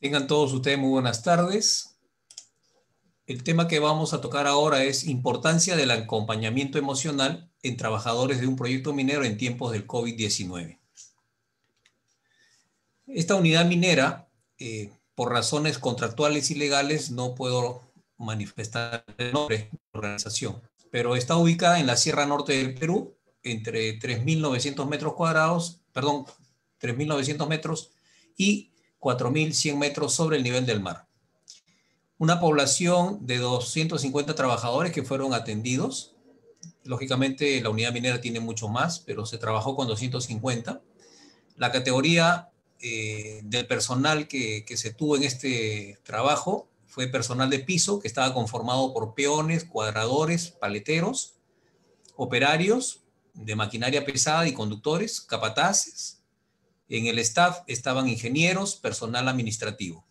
Tengan todos ustedes muy buenas tardes. El tema que vamos a tocar ahora es importancia del acompañamiento emocional en trabajadores de un proyecto minero en tiempos del COVID-19. Esta unidad minera, por razones contractuales y legales, no puedo manifestar el nombre de la organización, pero está ubicada en la Sierra Norte del Perú, entre 3.900 metros cuadrados, perdón, 3.900 metros y 4.100 metros sobre el nivel del mar. Una población de 250 trabajadores que fueron atendidos. Lógicamente la unidad minera tiene mucho más, pero se trabajó con 250. La categoría del personal que se tuvo en este trabajo fue personal de piso, que estaba conformado por peones, cuadradores, paleteros, operarios de maquinaria pesada y conductores, capataces. En el staff estaban ingenieros, personal administrativo.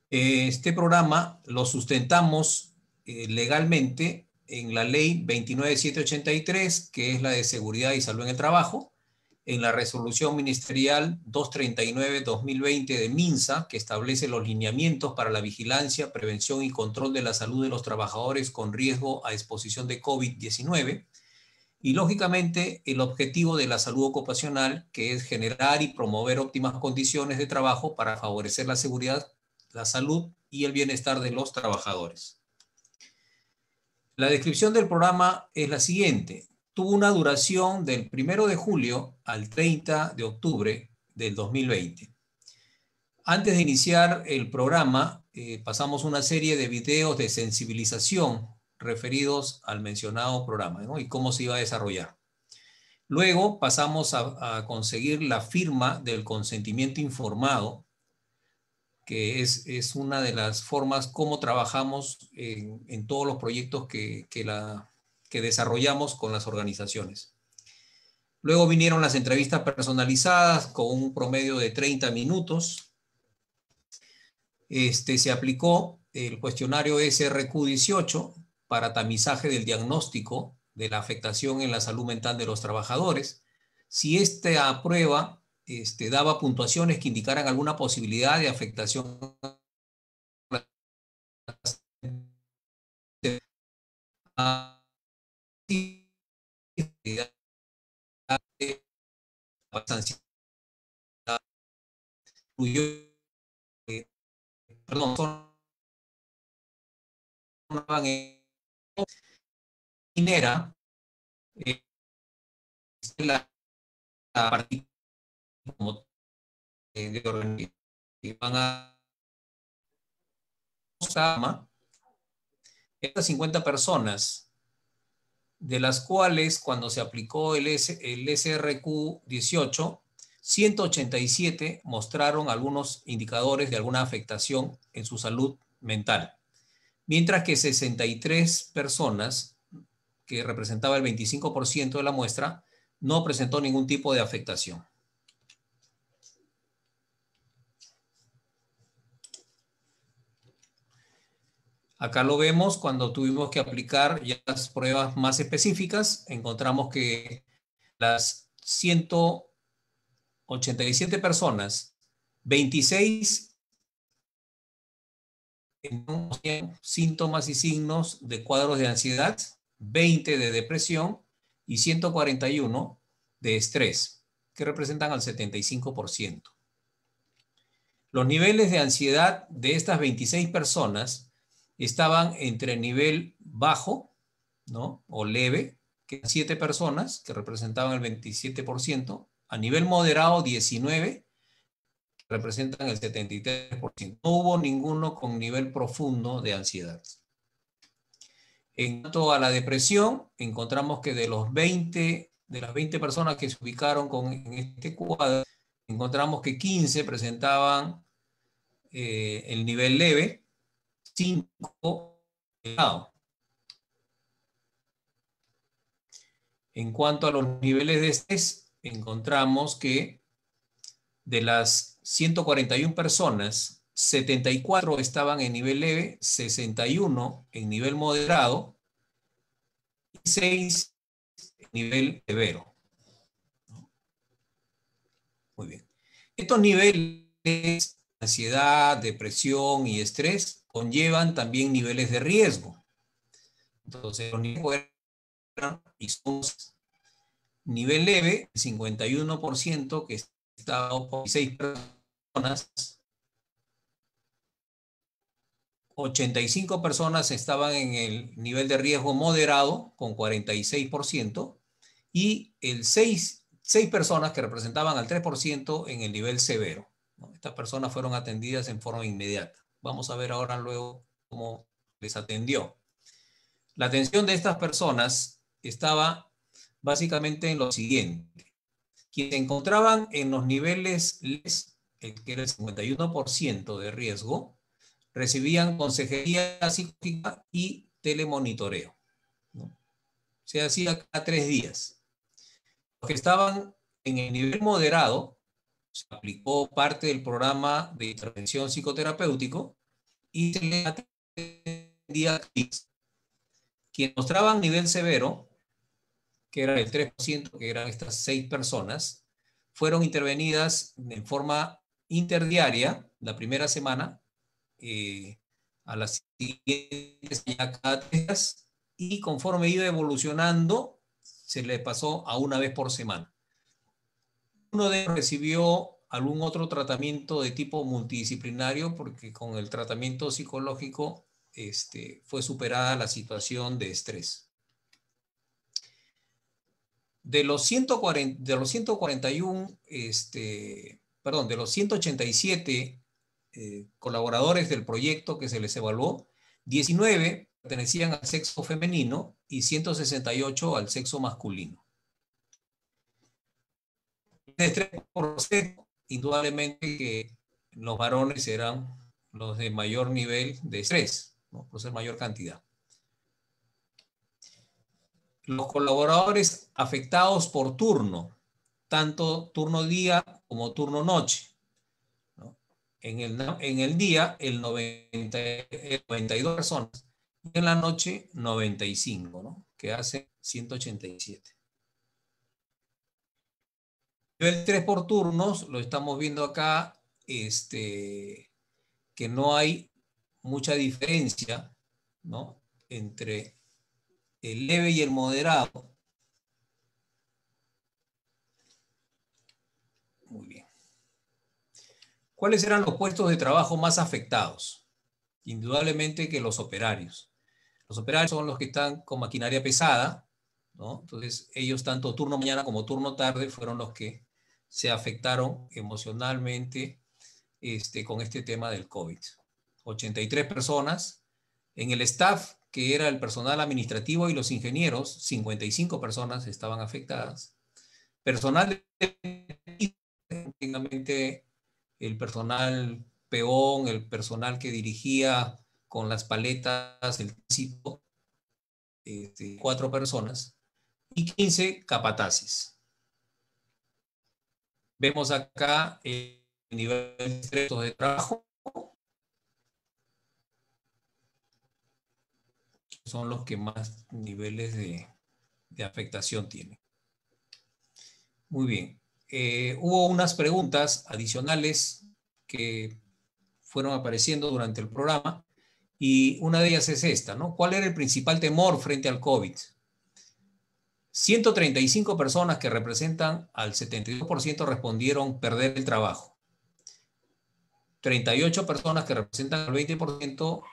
Este programa lo sustentamos legalmente en la ley 29783, que es la de seguridad y salud en el trabajo, en la resolución ministerial 239-2020 de MINSA, que establece los lineamientos para la vigilancia, prevención y control de la salud de los trabajadores con riesgo a exposición de COVID-19, y lógicamente el objetivo de la salud ocupacional, que es generar y promover óptimas condiciones de trabajo para favorecer la seguridad, la salud y el bienestar de los trabajadores. La descripción del programa es la siguiente. Tuvo una duración del 1 de julio al 30 de octubre del 2020. Antes de iniciar el programa, pasamos una serie de videos de sensibilización referidos al mencionado programa, ¿no? Y cómo se iba a desarrollar. Luego pasamos a conseguir la firma del consentimiento informado, que es una de las formas como trabajamos en todos los proyectos que desarrollamos con las organizaciones. Luego vinieron las entrevistas personalizadas con un promedio de 30 minutos. Se aplicó el cuestionario SRQ-18 para tamizaje del diagnóstico de la afectación en la salud mental de los trabajadores. Si esta prueba daba puntuaciones que indicaran alguna posibilidad de afectación minera, la partida de organización van a estas 50 personas, de las cuales cuando se aplicó el SRQ-18, 187 mostraron algunos indicadores de alguna afectación en su salud mental, mientras que 63 personas, que representaba el 25% de la muestra, no presentó ningún tipo de afectación. Acá lo vemos cuando tuvimos que aplicar ya las pruebas más específicas. Encontramos que las 187 personas, 26 tenían síntomas y signos de cuadros de ansiedad, 20 de depresión y 141 de estrés, que representan al 75%. Los niveles de ansiedad de estas 26 personas estaban entre nivel bajo, ¿no? O leve, que 7 personas, que representaban el 27%, a nivel moderado 19, que representan el 73%. No hubo ninguno con nivel profundo de ansiedad. En cuanto a la depresión, encontramos que de las 20 personas que se ubicaron en este cuadro, encontramos que 15 presentaban el nivel leve, 5 elevado. En cuanto a los niveles de estrés, encontramos que de las 141 personas, 74 estaban en nivel leve, 61 en nivel moderado y 6 en nivel severo. Muy bien. Estos niveles ansiedad, depresión y estrés conllevan también niveles de riesgo. Entonces, los niveles eran y son nivel leve, 51%, que estaba por 6 personas, 85 personas estaban en el nivel de riesgo moderado, con 46%, y el 6 personas que representaban al 3% en el nivel severo, ¿no? Estas personas fueron atendidas en forma inmediata. Vamos a ver ahora luego cómo les atendió. La atención de estas personas estaba básicamente en lo siguiente. Quienes se encontraban en los niveles, que era el 51% de riesgo, recibían consejería psicológica y telemonitoreo, ¿no? Se hacía cada 3 días. Los que estaban en el nivel moderado, se aplicó parte del programa de intervención psicoterapéutico y se les atendía. Quienes mostraban nivel severo, que era el 3%, que eran estas 6 personas, fueron intervenidas en forma interdiaria la primera semana, a las siguientes ya cada 3 días, y conforme iba evolucionando, se le pasó a una vez por semana. Uno de ellos recibió algún otro tratamiento de tipo multidisciplinario porque con el tratamiento psicológico fue superada la situación de estrés. De los 141, de los 187 colaboradores del proyecto que se les evaluó, 19 pertenecían al sexo femenino y 168 al sexo masculino. El estrés por sexo, indudablemente que los varones eran los de mayor nivel de estrés, ¿no? Por ser mayor cantidad. Los colaboradores afectados por turno, tanto turno día como turno noche, ¿no? En el día, el 92 personas, y en la noche, 95, ¿no? Que hace 187. El 3 por turnos, lo estamos viendo acá, que no hay mucha diferencia, ¿no? Entre el leve y el moderado. Muy bien. ¿Cuáles eran los puestos de trabajo más afectados? Indudablemente que los operarios. Los operarios son los que están con maquinaria pesada, ¿no? Entonces, ellos tanto turno mañana como turno tarde fueron los que se afectaron emocionalmente con este tema del COVID. 83 personas. En el staff, que era el personal administrativo y los ingenieros, 55 personas estaban afectadas. Personal prácticamente el personal peón, el personal que dirigía con las paletas, el tránsito, 4 personas, y 15 capataces. Vemos acá el nivel de trabajo, son los que más niveles de afectación tienen. Muy bien. Hubo unas preguntas adicionales que fueron apareciendo durante el programa y una de ellas es esta, ¿no? ¿Cuál era el principal temor frente al COVID? 135 personas que representan al 72% respondieron perder el trabajo. 38 personas que representan al 20%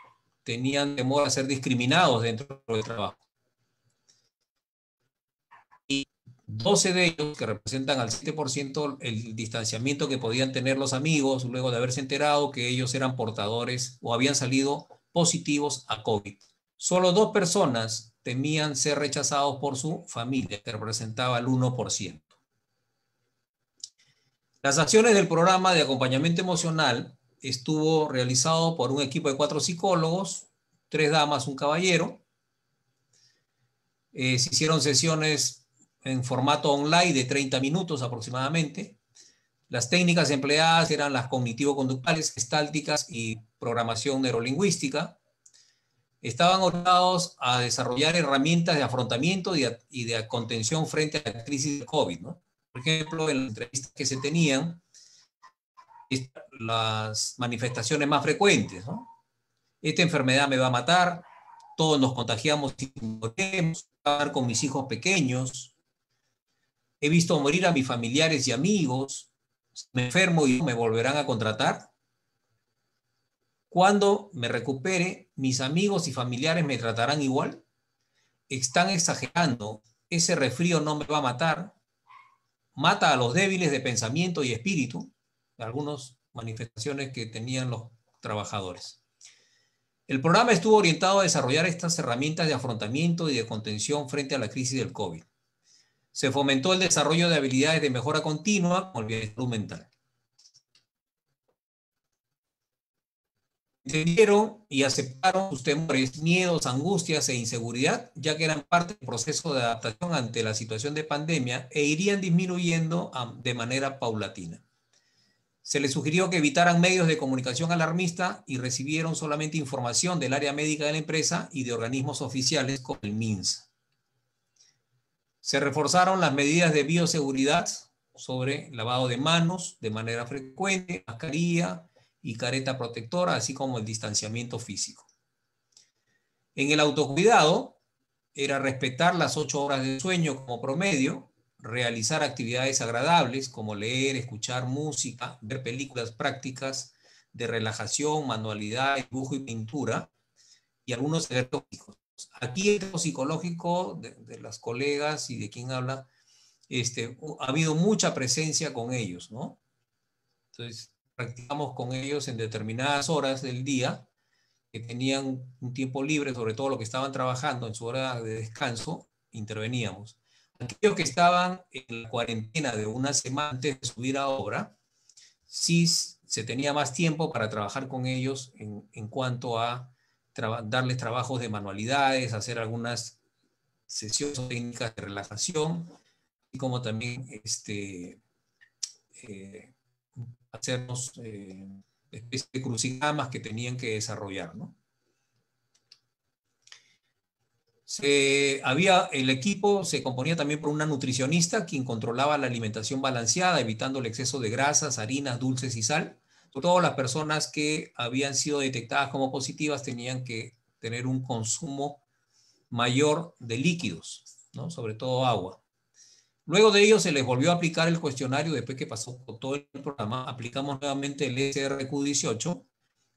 tenían temor a ser discriminados dentro del trabajo. Y 12 de ellos, que representan al 7%, el distanciamiento que podían tener los amigos luego de haberse enterado que ellos eran portadores o habían salido positivos a COVID. Solo 2 personas temían ser rechazados por su familia, que representaba el 1%. Las acciones del programa de acompañamiento emocional estuvo realizado por un equipo de 4 psicólogos, 3 damas, un caballero. Se hicieron sesiones en formato online de 30 minutos aproximadamente. Las técnicas empleadas eran las cognitivo-conductuales, gestálticas y programación neurolingüística. Estaban orientados a desarrollar herramientas de afrontamiento y de contención frente a la crisis de COVID, ¿no? Por ejemplo, en las entrevistas que se tenían, las manifestaciones más frecuentes, ¿no? Esta enfermedad me va a matar, todos nos contagiamos y moriremos, voy a estar con mis hijos pequeños, he visto morir a mis familiares y amigos, si me enfermo y me volverán a contratar. Cuando me recupere, mis amigos y familiares me tratarán igual. Están exagerando, ese resfrío no me va a matar, mata a los débiles de pensamiento y espíritu, algunas manifestaciones que tenían los trabajadores. El programa estuvo orientado a desarrollar estas herramientas de afrontamiento y de contención frente a la crisis del COVID. Se fomentó el desarrollo de habilidades de mejora continua como el bienestar mental. Entendieron y aceptaron sus temores, miedos, angustias e inseguridad, ya que eran parte del proceso de adaptación ante la situación de pandemia e irían disminuyendo de manera paulatina. Se les sugirió que evitaran medios de comunicación alarmista y recibieron solamente información del área médica de la empresa y de organismos oficiales como el MINSA. Se reforzaron las medidas de bioseguridad sobre lavado de manos de manera frecuente, mascarilla y careta protectora, así como el distanciamiento físico. En el autocuidado era respetar las 8 horas de sueño como promedio, realizar actividades agradables como leer, escuchar música, ver películas prácticas de relajación, manualidad, dibujo y pintura, y algunos ejercicios. Aquí el tema psicológico de las colegas y de quien habla, ha habido mucha presencia con ellos, ¿no? Entonces, practicamos con ellos en determinadas horas del día, que tenían un tiempo libre, sobre todo los que estaban trabajando en su hora de descanso, interveníamos. Aquellos que estaban en la cuarentena de una semana antes de subir a obra, sí se tenía más tiempo para trabajar con ellos en cuanto a darles trabajos de manualidades, hacer algunas sesiones técnicas de relajación, y como también hacernos especies de crucigramas que tenían que desarrollar, ¿no? El equipo se componía también por una nutricionista quien controlaba la alimentación balanceada, evitando el exceso de grasas, harinas, dulces y sal. Sobre todo las personas que habían sido detectadas como positivas tenían que tener un consumo mayor de líquidos, ¿no? Sobre todo agua. Luego de ello se les volvió a aplicar el cuestionario después que pasó por todo el programa. Aplicamos nuevamente el SRQ-18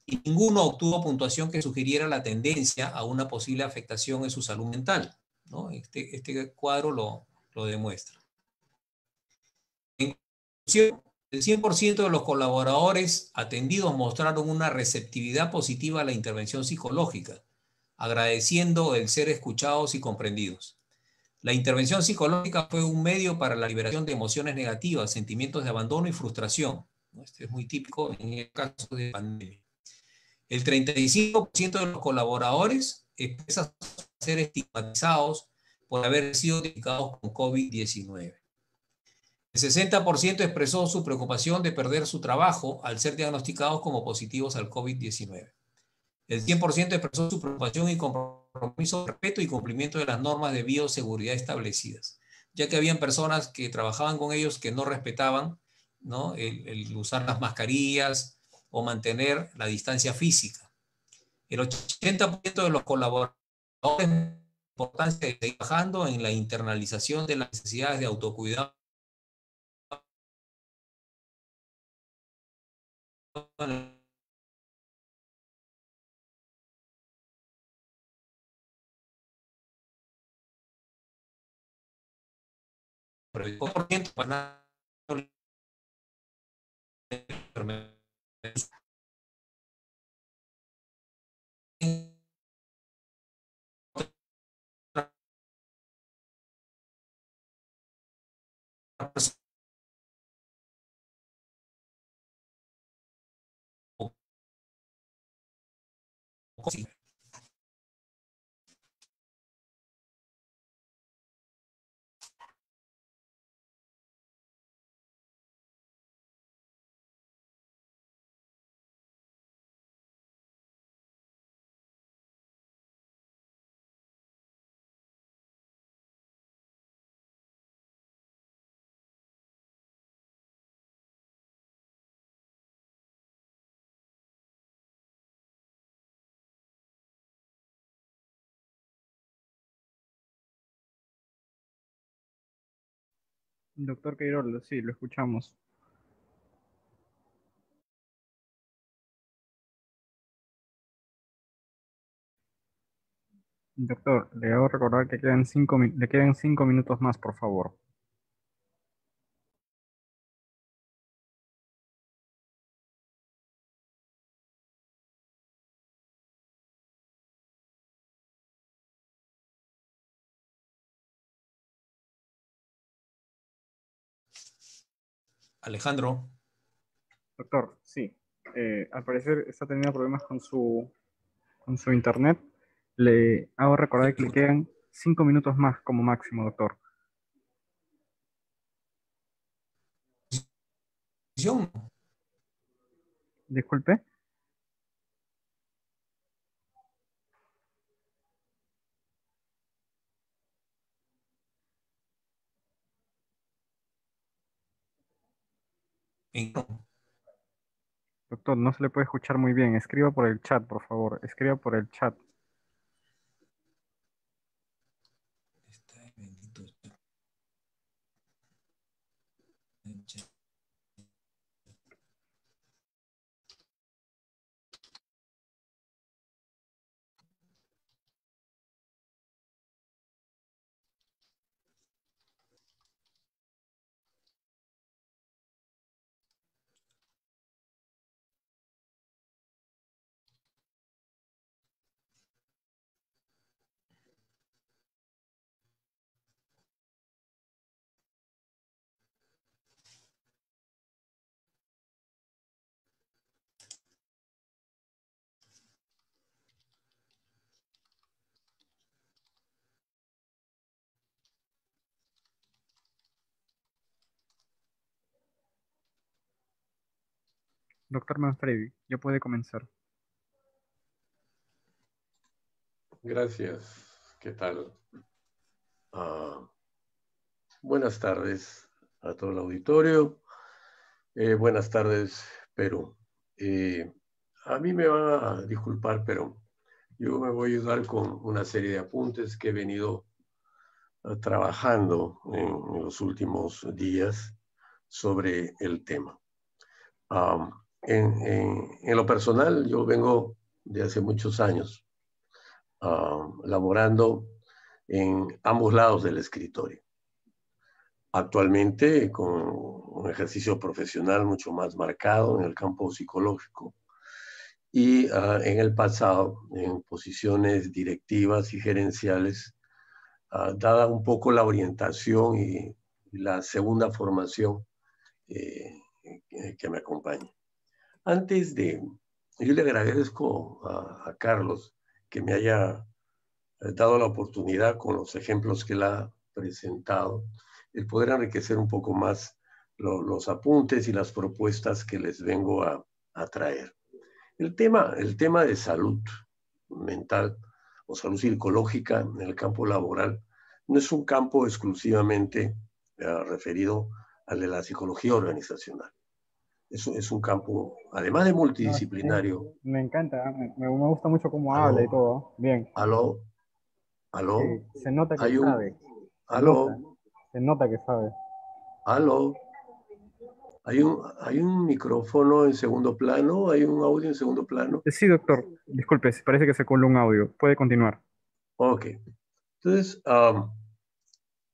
y ninguno obtuvo puntuación que sugiriera la tendencia a una posible afectación en su salud mental, ¿no? Este cuadro lo demuestra. En conclusión, el 100% de los colaboradores atendidos mostraron una receptividad positiva a la intervención psicológica, agradeciendo el ser escuchados y comprendidos. La intervención psicológica fue un medio para la liberación de emociones negativas, sentimientos de abandono y frustración, ¿no? Este es muy típico en el caso de pandemia. El 35% de los colaboradores expresan ser estigmatizados por haber sido diagnosticados con COVID-19. El 60% expresó su preocupación de perder su trabajo al ser diagnosticados como positivos al COVID-19. El 100% expresó su preocupación y compromiso de respeto y cumplimiento de las normas de bioseguridad establecidas, ya que habían personas que trabajaban con ellos que no respetaban, ¿no? el usar las mascarillas o mantener la distancia física. El 80% de los colaboradores la importancia de seguir trabajando en la internalización de las necesidades de autocuidado pero el 4% para Doctor Queiroz, sí, lo escuchamos. Doctor, le hago recordar que le quedan 5 minutos más, por favor. Alejandro. Doctor, sí. Al parecer está teniendo problemas con su internet. Le hago recordar que le quedan 5 minutos más como máximo, doctor. Disculpe. Doctor, no se le puede escuchar muy bien. Escriba por el chat, por favor. Escriba por el chat. Doctor Manfredi, ya puede comenzar. Gracias. ¿Qué tal? Buenas tardes a todo el auditorio. Buenas tardes, Perú. A mí me van a disculpar, pero yo me voy a ayudar con una serie de apuntes que he venido trabajando en los últimos días sobre el tema. En lo personal, yo vengo de hace muchos años laborando en ambos lados del escritorio. Actualmente con un ejercicio profesional mucho más marcado en el campo psicológico y en el pasado en posiciones directivas y gerenciales, dada un poco la orientación y la segunda formación que me acompaña. Yo le agradezco a Carlos que me haya dado la oportunidad con los ejemplos que él ha presentado, el poder enriquecer un poco más los apuntes y las propuestas que les vengo a traer. El tema de salud mental o salud psicológica en el campo laboral no es un campo exclusivamente referido al de la psicología organizacional. Es un campo, además de multidisciplinario. No, sí, me encanta, me gusta mucho cómo habla y Aló, todo. Bien. aló, aló, Sí, se nota que hay un, sabe. Se nota. aló, Se nota que sabe. aló. Hay un micrófono en segundo plano, hay un audio en segundo plano. Sí, doctor. Disculpe, parece que se coló un audio. Puede continuar. Ok. Entonces,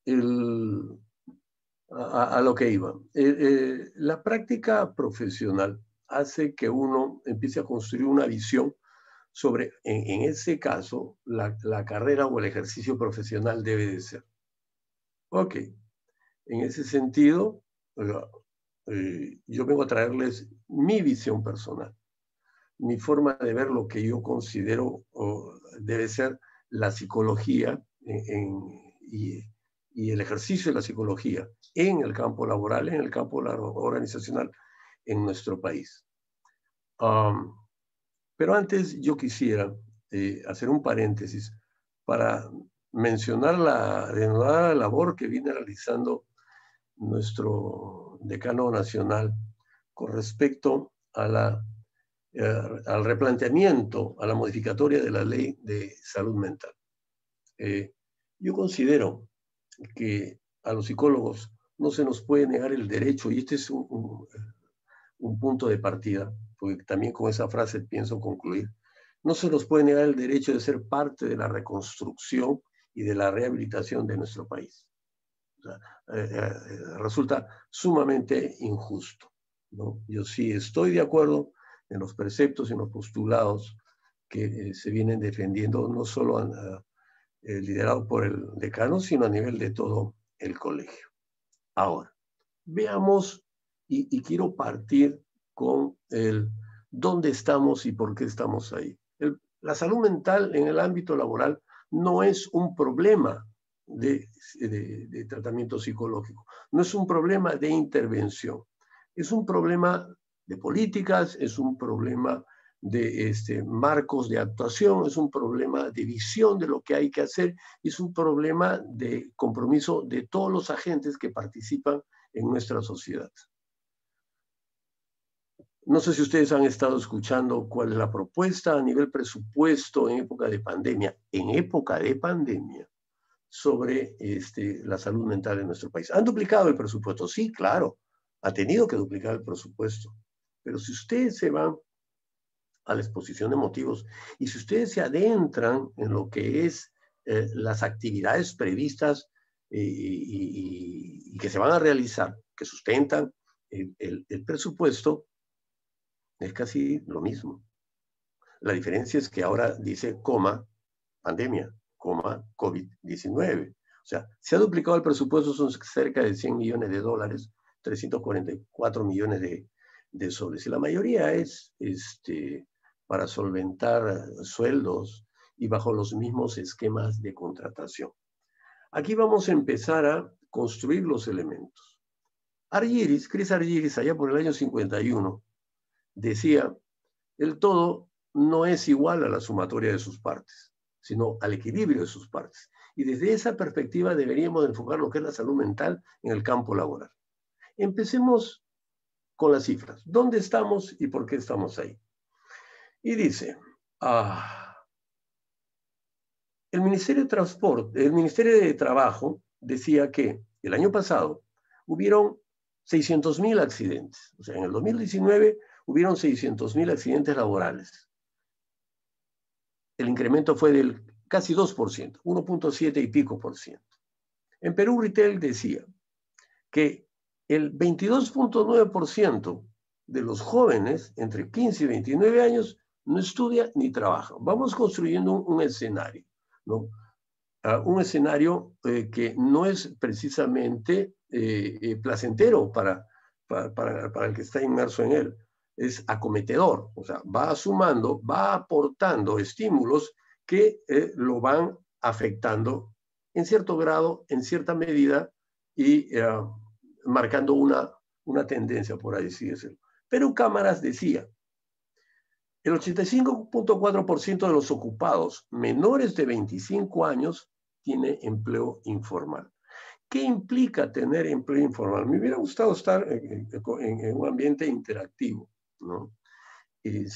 el, a lo que iba. La práctica profesional hace que uno empiece a construir una visión sobre, en ese caso, la carrera o el ejercicio profesional debe de ser. Ok. En ese sentido, yo vengo a traerles mi visión personal, mi forma de ver lo que yo considero debe ser la psicología y el ejercicio de la psicología en el campo laboral, en el campo organizacional en nuestro país. Pero antes yo quisiera hacer un paréntesis para mencionar la denodada labor que viene realizando nuestro decano nacional con respecto a al replanteamiento, a la modificatoria de la ley de salud mental. Yo considero que a los psicólogos no se nos puede negar el derecho, y este es un punto de partida, porque también con esa frase pienso concluir, no se nos puede negar el derecho de ser parte de la reconstrucción y de la rehabilitación de nuestro país. O sea, resulta sumamente injusto, ¿no? Yo sí estoy de acuerdo en los preceptos y en los postulados que se vienen defendiendo, no solo liderado por el decano, sino a nivel de todo el colegio. Ahora, veamos, y quiero partir con el dónde estamos y por qué estamos ahí. La salud mental en el ámbito laboral no es un problema de tratamiento psicológico, no es un problema de intervención, es un problema de políticas, es un problema de marcos de actuación, es un problema de visión de lo que hay que hacer, es un problema de compromiso de todos los agentes que participan en nuestra sociedad. No sé si ustedes han estado escuchando cuál es la propuesta a nivel presupuesto en época de pandemia, sobre la salud mental en nuestro país. ¿Han duplicado el presupuesto? Sí, claro, ha tenido que duplicar el presupuesto. Pero si ustedes se van a la exposición de motivos y si ustedes se adentran en lo que es las actividades previstas y que se van a realizar, que sustentan el presupuesto, es casi lo mismo. La diferencia es que ahora dice coma pandemia, coma COVID-19. O sea, se ha duplicado el presupuesto, son cerca de $100 millones, 344 millones de soles. Y la mayoría es para solventar sueldos y bajo los mismos esquemas de contratación. Aquí vamos a empezar a construir los elementos. Chris Argyris, allá por el año 51, decía, el todo no es igual a la sumatoria de sus partes, sino al equilibrio de sus partes. Y desde esa perspectiva deberíamos enfocar lo que es la salud mental en el campo laboral. Empecemos con las cifras. ¿Dónde estamos y por qué estamos ahí? Y dice, el Ministerio de Trabajo decía que el año pasado hubieron 600.000 accidentes. O sea, en el 2019 hubieron 600.000 accidentes laborales. El incremento fue del casi 2%, 1.7 y pico por ciento. En Perú Retail decía que el 22.9% de los jóvenes entre 15 y 29 años no estudia ni trabaja. Vamos construyendo un escenario, ¿no? Un escenario que no es precisamente placentero para el que está inmerso en él. Es acometedor, o sea, va sumando, va aportando estímulos que lo van afectando en cierto grado, en cierta medida, y marcando una tendencia, por así decirlo. Pero Cámaras decía, el 85.4% de los ocupados menores de 25 años tiene empleo informal. ¿Qué implica tener empleo informal? Me hubiera gustado estar en un ambiente interactivo, ¿no? En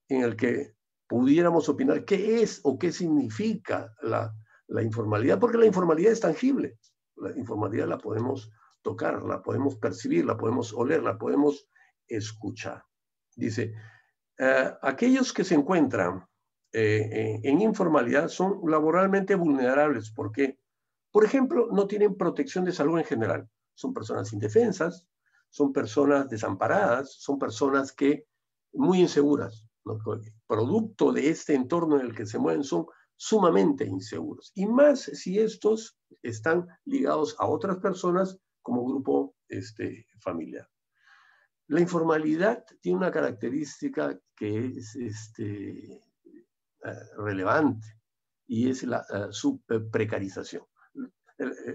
el que pudiéramos opinar qué es o qué significa la informalidad, porque la informalidad es tangible. La informalidad la podemos tocar, la podemos percibir, la podemos oler, la podemos escuchar. Dice, aquellos que se encuentran en informalidad son laboralmente vulnerables. ¿Por qué? Por ejemplo, no tienen protección de salud en general. Son personas indefensas, son personas desamparadas, son personas que muy inseguras, ¿no? Producto de este entorno en el que se mueven, son sumamente inseguros. Y más si estos están ligados a otras personas como grupo familiar. La informalidad tiene una característica que es relevante y es su precarización.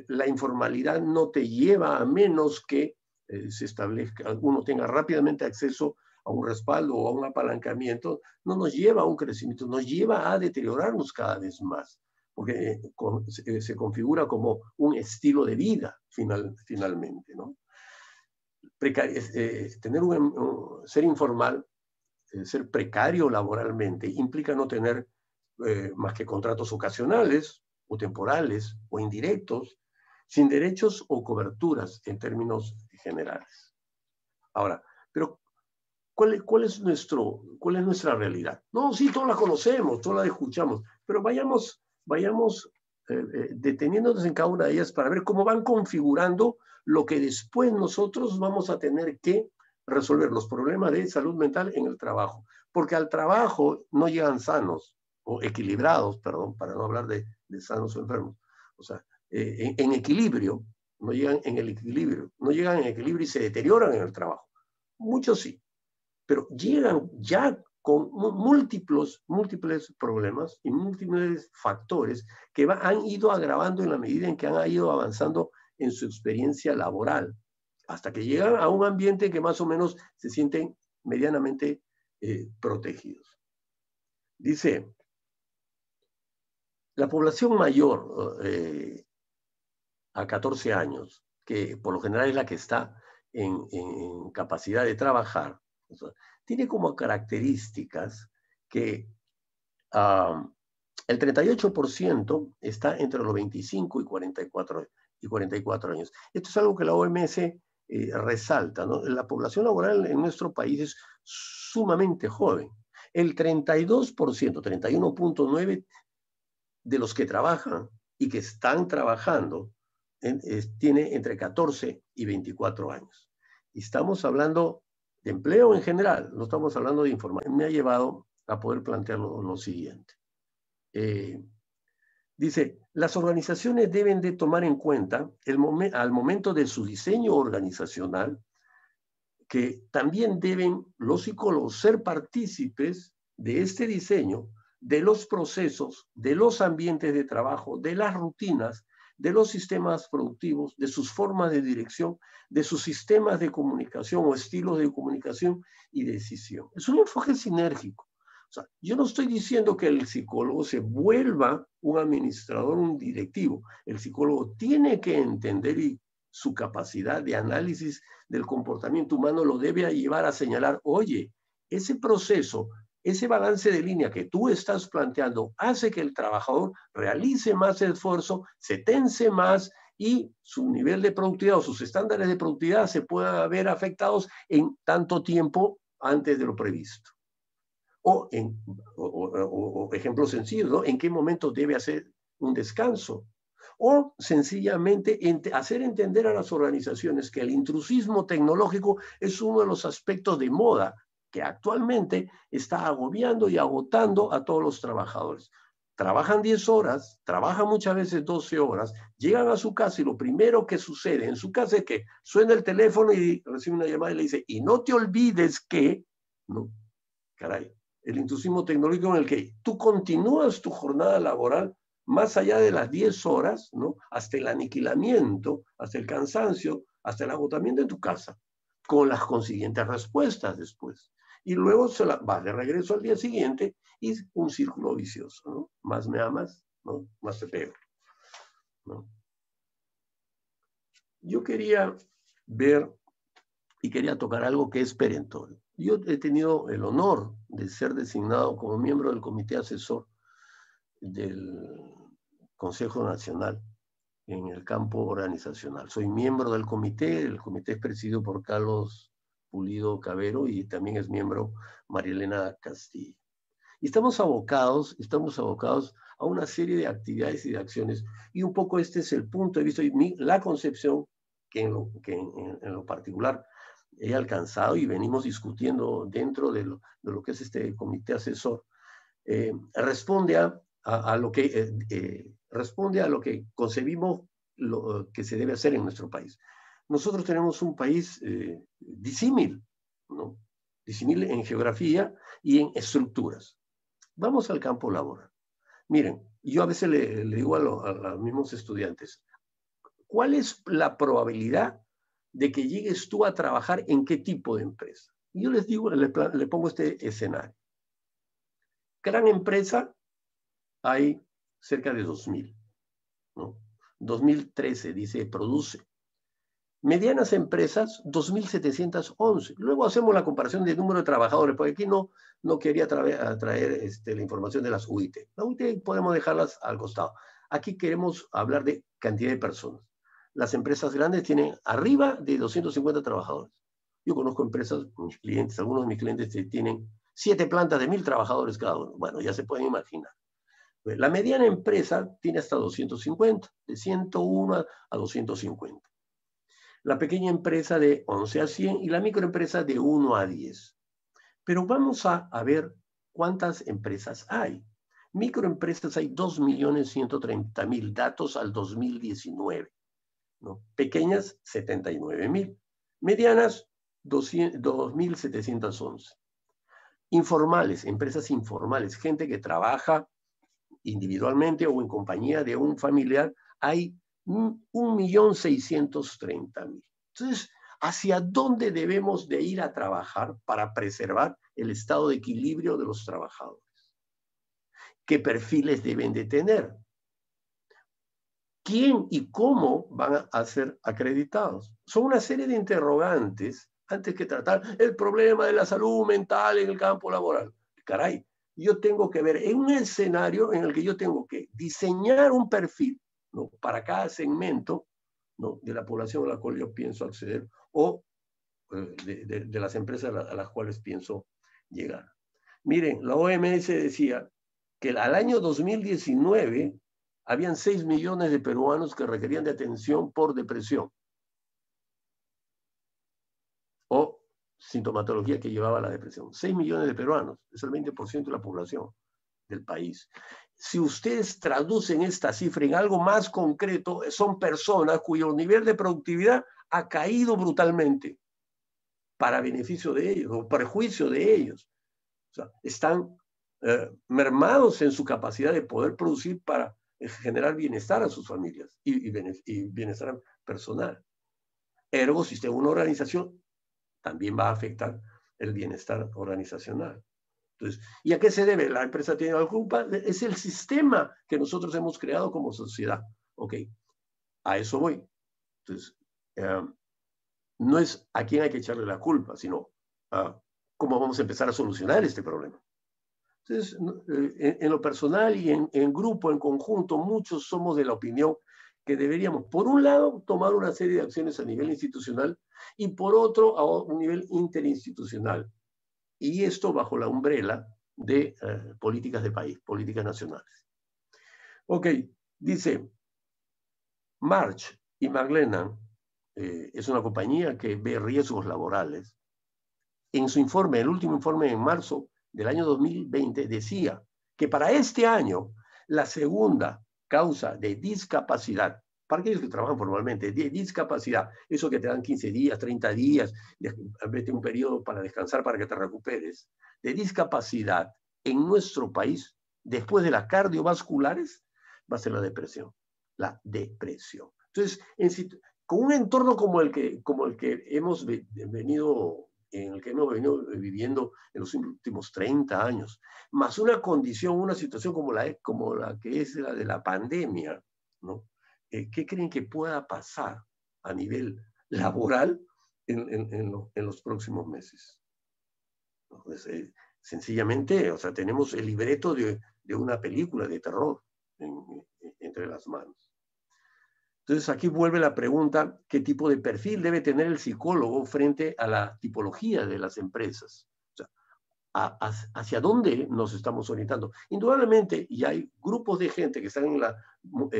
La informalidad no te lleva a menos que se establezca, uno tenga rápidamente acceso a un respaldo o a un apalancamiento, no nos lleva a un crecimiento, nos lleva a deteriorarnos cada vez más, porque se configura como un estilo de vida finalmente, ¿no? Ser informal, ser precario laboralmente, implica no tener más que contratos ocasionales o temporales o indirectos, sin derechos o coberturas en términos generales. Ahora, pero ¿cuál es nuestra realidad? No, sí, todos la conocemos, todos la escuchamos, pero vayamos deteniéndonos en cada una de ellas para ver cómo van configurando lo que después nosotros vamos a tener que resolver, los problemas de salud mental en el trabajo. Porque al trabajo no llegan sanos, o equilibrados, perdón, para no hablar de sanos o enfermos. O sea, en equilibrio, no llegan en el equilibrio, no llegan en equilibrio y se deterioran en el trabajo. Muchos sí, pero llegan ya con múltiples problemas y múltiples factores que han ido agravando en la medida en que han ido avanzando en su experiencia laboral, hasta que llegan a un ambiente que más o menos se sienten medianamente protegidos. Dice, la población mayor a 14 años, que por lo general es la que está en capacidad de trabajar, o sea, tiene como características que el 38% está entre los 25 y 44 años. Esto es algo que la OMS resalta, ¿no? La población laboral en nuestro país es sumamente joven. El 32%, 31.9% de los que trabajan y que están trabajando tiene entre 14 y 24 años. Y estamos hablando de empleo en general, no estamos hablando de información. Me ha llevado a poder plantear lo siguiente. Dice, las organizaciones deben de tomar en cuenta al momento de su diseño organizacional que también deben los psicólogos ser partícipes de este diseño, de los procesos, de los ambientes de trabajo, de las rutinas, de los sistemas productivos, de sus formas de dirección, de sus sistemas de comunicación o estilos de comunicación y decisión. Es un enfoque sinérgico. O sea, yo no estoy diciendo que el psicólogo se vuelva un administrador, un directivo. El psicólogo tiene que entender y su capacidad de análisis del comportamiento humano lo debe llevar a señalar, oye, ese proceso, ese balance de línea que tú estás planteando hace que el trabajador realice más esfuerzo, se tense más y su nivel de productividad o sus estándares de productividad se puedan ver afectados en tanto tiempo antes de lo previsto. O ejemplo sencillo, ¿no? ¿En qué momento debe hacer un descanso? O sencillamente hacer entender a las organizaciones que el intrusismo tecnológico es uno de los aspectos de moda que actualmente está agobiando y agotando a todos los trabajadores. Trabajan 10 horas, trabajan muchas veces 12 horas, llegan a su casa y lo primero que sucede en su casa es que suena el teléfono y recibe una llamada y le dice, y no te olvides que, ¿no? Caray, el intrusismo tecnológico en el que tú continúas tu jornada laboral más allá de las 10 horas, ¿no? Hasta el aniquilamiento, hasta el cansancio, hasta el agotamiento en tu casa, con las consiguientes respuestas después. Y luego vas de regreso al día siguiente y un círculo vicioso, ¿no? Más me amas, ¿no? Más te pego, ¿no? Yo quería ver y quería tocar algo que es perentorio. Yo he tenido el honor de ser designado como miembro del comité asesor del Consejo Nacional en el campo organizacional. Soy miembro del comité, el comité es presidido por Carlos Pulido Cabero y también es miembro María Elena Castillo. Y estamos abocados a una serie de actividades y de acciones, y un poco este es el punto de vista y la concepción que en lo particular he alcanzado y venimos discutiendo dentro de lo que es este comité asesor. Responde a lo que concebimos que se debe hacer en nuestro país. Nosotros tenemos un país disímil, ¿no? Disímil en geografía y en estructuras. Vamos al campo laboral. Miren, yo a veces le digo a los mismos estudiantes, ¿cuál es la probabilidad de que llegues tú a trabajar en qué tipo de empresa? Y yo les digo, le pongo este escenario. Gran empresa, hay cerca de 2.000, ¿no? 2013, dice, produce. Medianas empresas, 2.711. Luego hacemos la comparación del número de trabajadores, porque aquí no quería traer la información de las UIT. Las UIT podemos dejarlas al costado. Aquí queremos hablar de cantidad de personas. las empresas grandes tienen arriba de 250 trabajadores. Yo conozco empresas, mis clientes, algunos de mis clientes tienen 7 plantas de 1000 trabajadores cada uno. Bueno, ya se pueden imaginar. La mediana empresa tiene hasta 250, de 101 a 250. La pequeña empresa de 11 a 100 y la microempresa de 1 a 10. Pero vamos a ver cuántas empresas hay. Microempresas hay 2.130.000 datos al 2019. ¿No? Pequeñas, 79.000. Medianas, 2.711. Informales, empresas informales, gente que trabaja individualmente o en compañía de un familiar, hay 1.630.000. Entonces, ¿hacia dónde debemos de ir a trabajar para preservar el estado de equilibrio de los trabajadores? ¿Qué perfiles deben de tener? ¿Quién y cómo van a ser acreditados? Son una serie de interrogantes antes que tratar el problema de la salud mental en el campo laboral. Caray, yo tengo que ver en un escenario en el que yo tengo que diseñar un perfil, ¿no?, para cada segmento, ¿no?, de la población a la cual yo pienso acceder o de las empresas a las cuales pienso llegar. Miren, la OMS decía que al año 2019 habían 6 millones de peruanos que requerían de atención por depresión o sintomatología que llevaba a la depresión. 6 millones de peruanos, es el 20% de la población del país. Si ustedes traducen esta cifra en algo más concreto, son personas cuyo nivel de productividad ha caído brutalmente para beneficio de ellos o perjuicio de ellos. O sea, están mermados en su capacidad de poder producir para generar bienestar a sus familias y bienestar personal. Ergo, si usted es una organización, también va a afectar el bienestar organizacional. Entonces, ¿y a qué se debe? ¿La empresa tiene la culpa? Es el sistema que nosotros hemos creado como sociedad. Ok, a eso voy. Entonces, no es a quién hay que echarle la culpa, sino cómo vamos a empezar a solucionar este problema. Entonces, en lo personal y en grupo, en conjunto, muchos somos de la opinión que deberíamos, por un lado, tomar una serie de acciones a nivel institucional y por otro, a un nivel interinstitucional. Y esto bajo la umbrela de políticas de país, políticas nacionales. Ok, dice, March y McLennan es una compañía que ve riesgos laborales. En su informe, el último informe en marzo del año 2020, decía que para este año la segunda causa de discapacidad, para aquellos que trabajan formalmente, de discapacidad, eso que te dan 15 días, 30 días, vete un periodo para descansar para que te recuperes, de discapacidad en nuestro país, después de las cardiovasculares, va a ser la depresión. La depresión. Entonces, con un entorno como el que hemos venido viviendo en los últimos 30 años, más una condición, una situación como la que es la de la pandemia, ¿no? ¿Qué creen que pueda pasar a nivel laboral en los próximos meses? Entonces, sencillamente, o sea, tenemos el libreto de una película de terror entre las manos. Entonces aquí vuelve la pregunta, ¿qué tipo de perfil debe tener el psicólogo frente a la tipología de las empresas? O sea, ¿hacia dónde nos estamos orientando? Indudablemente, y hay grupos de gente que están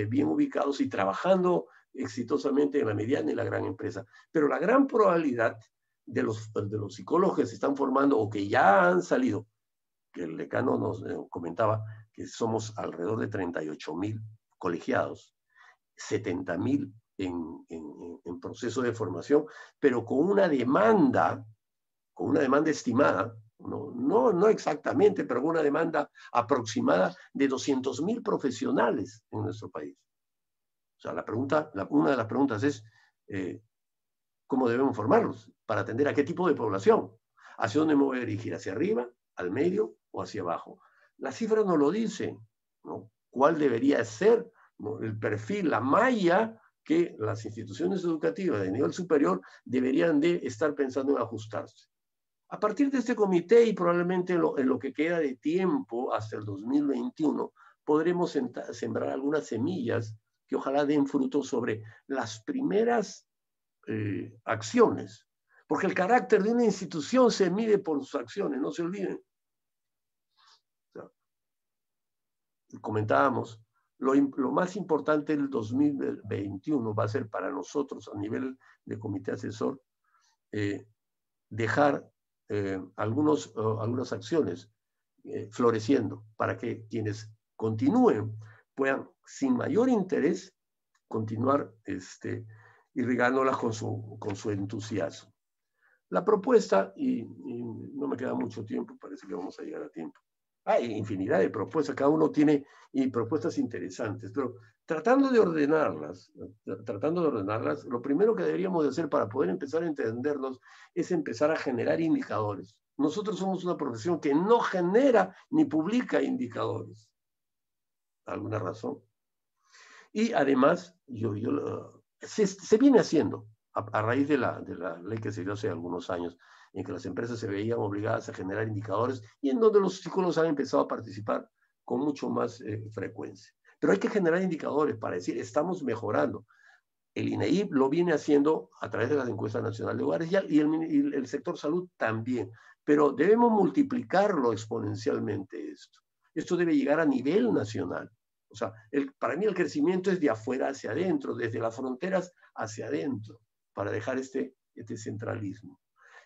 bien ubicados y trabajando exitosamente en la mediana y la gran empresa, pero la gran probabilidad de los psicólogos que se están formando o que ya han salido, que el decano nos comentaba que somos alrededor de 38.000 colegiados, 70.000 en proceso de formación, pero con una demanda estimada, no exactamente, pero una demanda aproximada de 200.000 profesionales en nuestro país. O sea, una de las preguntas es, ¿cómo debemos formarlos? Para atender a qué tipo de población. ¿Hacia dónde me voy a dirigir? ¿Hacia arriba, al medio o hacia abajo? Las cifras no lo dicen, ¿no? ¿Cuál debería ser, ¿no?, el perfil, la malla que las instituciones educativas de nivel superior deberían de estar pensando en ajustarse? A partir de este comité y probablemente en lo que queda de tiempo hasta el 2021, podremos sembrar algunas semillas que ojalá den fruto sobre las primeras acciones. Porque el carácter de una institución se mide por sus acciones, no se olviden. O sea, comentábamos, lo más importante del 2021 va a ser para nosotros a nivel de comité asesor dejar algunas acciones floreciendo para que quienes continúen puedan sin mayor interés continuar irrigándolas con su entusiasmo. La propuesta, y no me queda mucho tiempo, parece que vamos a llegar a tiempo. Hay infinidad de propuestas, cada uno tiene propuestas interesantes, pero tratando de ordenarlas, lo primero que deberíamos de hacer para poder empezar a entendernos es empezar a generar indicadores. Nosotros somos una profesión que no genera ni publica indicadores. ¿Alguna razón? Y además, se viene haciendo, a raíz de la ley que se dio hace algunos años, en que las empresas se veían obligadas a generar indicadores y en donde los psicólogos han empezado a participar con mucho más frecuencia. Pero hay que generar indicadores para decir, estamos mejorando. El INEI lo viene haciendo a través de las encuestas nacionales de hogares y el sector salud también. Pero debemos multiplicarlo exponencialmente esto. Esto debe llegar a nivel nacional. O sea, para mí el crecimiento es de afuera hacia adentro, desde las fronteras hacia adentro, para dejar este centralismo.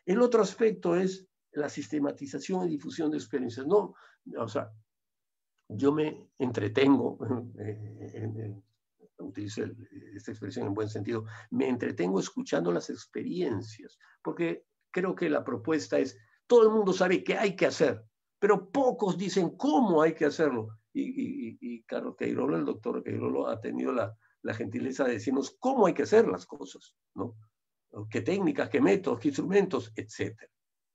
El otro aspecto es la sistematización y difusión de experiencias. No, o sea, yo me entretengo, utilizo esta expresión en buen sentido, me entretengo escuchando las experiencias, porque creo que la propuesta es, todo el mundo sabe qué hay que hacer, pero pocos dicen cómo hay que hacerlo. Y Carlos Queirolo, el doctor Queirolo, ha tenido la gentileza de decirnos cómo hay que hacer las cosas, ¿no? Qué técnicas, qué métodos, qué instrumentos, etc.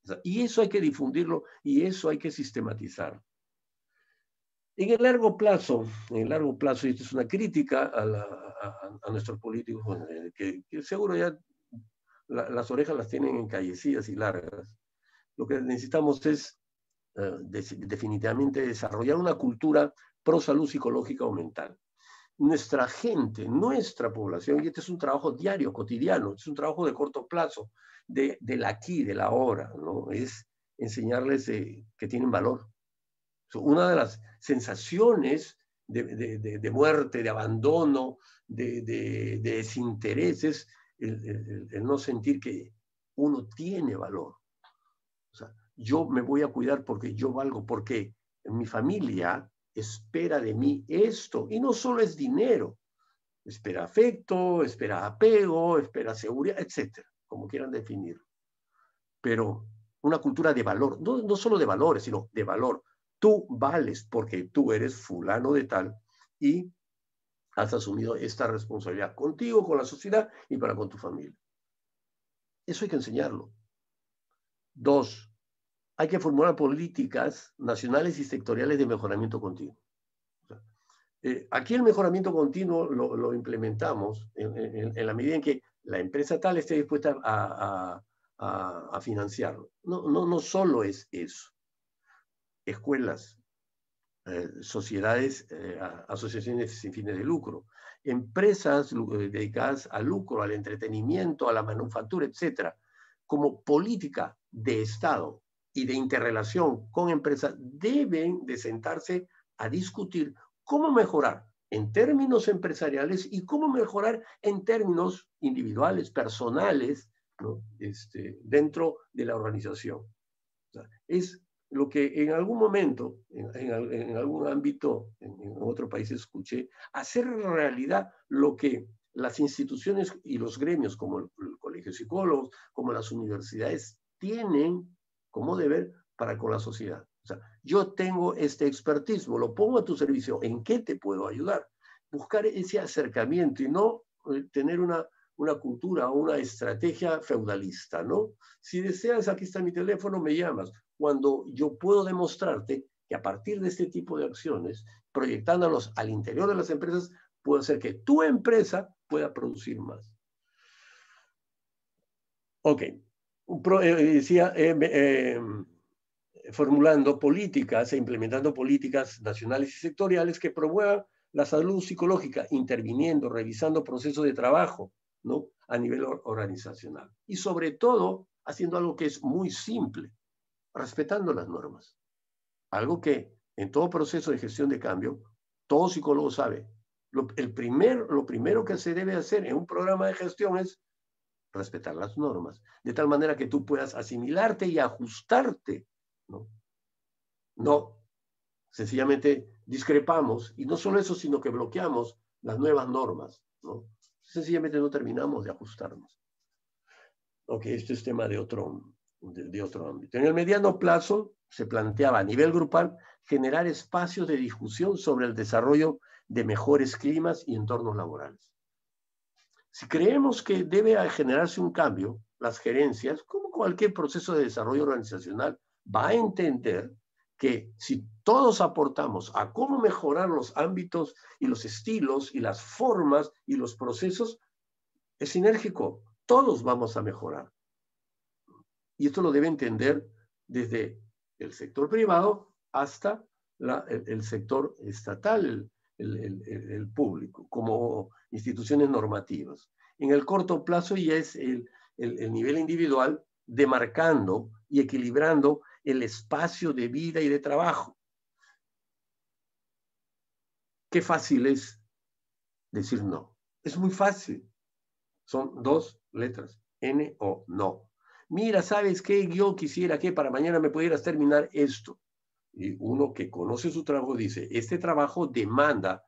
O sea, y eso hay que difundirlo y eso hay que sistematizarlo. En el largo plazo, y esto es una crítica a nuestros políticos, que seguro ya las orejas las tienen encallecidas y largas. Lo que necesitamos es definitivamente desarrollar una cultura pro salud psicológica o mental. Nuestra gente, nuestra población, y este es un trabajo diario, cotidiano, es un trabajo de corto plazo, del aquí, del ahora, ¿no? Es enseñarles que tienen valor. Una de las sensaciones de muerte, de abandono, de desinterés es el no sentir que uno tiene valor. O sea, yo me voy a cuidar porque yo valgo, porque mi familia espera de mí esto, y no solo es dinero, espera afecto, espera apego, espera seguridad, etcétera, como quieran definirlo. Pero una cultura de valor, no solo de valores, sino de valor. Tú vales porque tú eres fulano de tal y has asumido esta responsabilidad contigo, con la sociedad y para con tu familia. Eso hay que enseñarlo. 2, hay que formular políticas nacionales y sectoriales de mejoramiento continuo. Aquí el mejoramiento continuo lo implementamos en la medida en que la empresa tal esté dispuesta a financiarlo. No solo es eso. Escuelas, sociedades, asociaciones sin fines de lucro, empresas dedicadas al lucro, al entretenimiento, a la manufactura, etcétera, como política de Estado y de interrelación con empresas, deben de sentarse a discutir cómo mejorar en términos empresariales y cómo mejorar en términos individuales, personales, ¿no? Dentro de la organización. O sea, es lo que en algún momento, en algún ámbito, en otro país escuché, hacer realidad lo que las instituciones y los gremios, como el Colegio de Psicólogos, como las universidades, tienen como deber para con la sociedad. O sea, yo tengo este expertismo, lo pongo a tu servicio, ¿en qué te puedo ayudar? Buscar ese acercamiento y no tener una cultura o una estrategia feudalista, ¿no? Si deseas, aquí está mi teléfono, me llamas. Cuando yo puedo demostrarte que a partir de este tipo de acciones, proyectándolos al interior de las empresas, puedo hacer que tu empresa pueda producir más. Ok. Decía, formulando políticas e implementando políticas nacionales y sectoriales que promuevan La salud psicológica, interviniendo, revisando procesos de trabajo, ¿no? A nivel organizacional. Y sobre todo, haciendo algo que es muy simple, respetando las normas. Algo que en todo proceso de gestión de cambio, todo psicólogo sabe. Lo primero que se debe hacer en un programa de gestión es respetar las normas, de tal manera que tú puedas asimilarte y ajustarte, ¿no? No, sencillamente discrepamos, y no solo eso, sino que bloqueamos las nuevas normas, ¿no? Sencillamente no terminamos de ajustarnos. Ok, esto es tema de otro ámbito. En el mediano plazo se planteaba a nivel grupal generar espacios de discusión sobre el desarrollo de mejores climas y entornos laborales. Si creemos que debe generarse un cambio, las gerencias, como cualquier proceso de desarrollo organizacional, va a entender que si todos aportamos a cómo mejorar los ámbitos y los estilos y las formas y los procesos, es sinérgico. Todos vamos a mejorar. Y esto lo debe entender desde el sector privado hasta el sector estatal, el público, como instituciones normativas. En el corto plazo ya es el nivel individual demarcando y equilibrando el espacio de vida y de trabajo. Qué fácil es decir no. Es muy fácil. Son dos letras, N o no. Mira, ¿sabes qué? Yo quisiera que para mañana me pudieras terminar esto. Y uno que conoce su trabajo dice, este trabajo demanda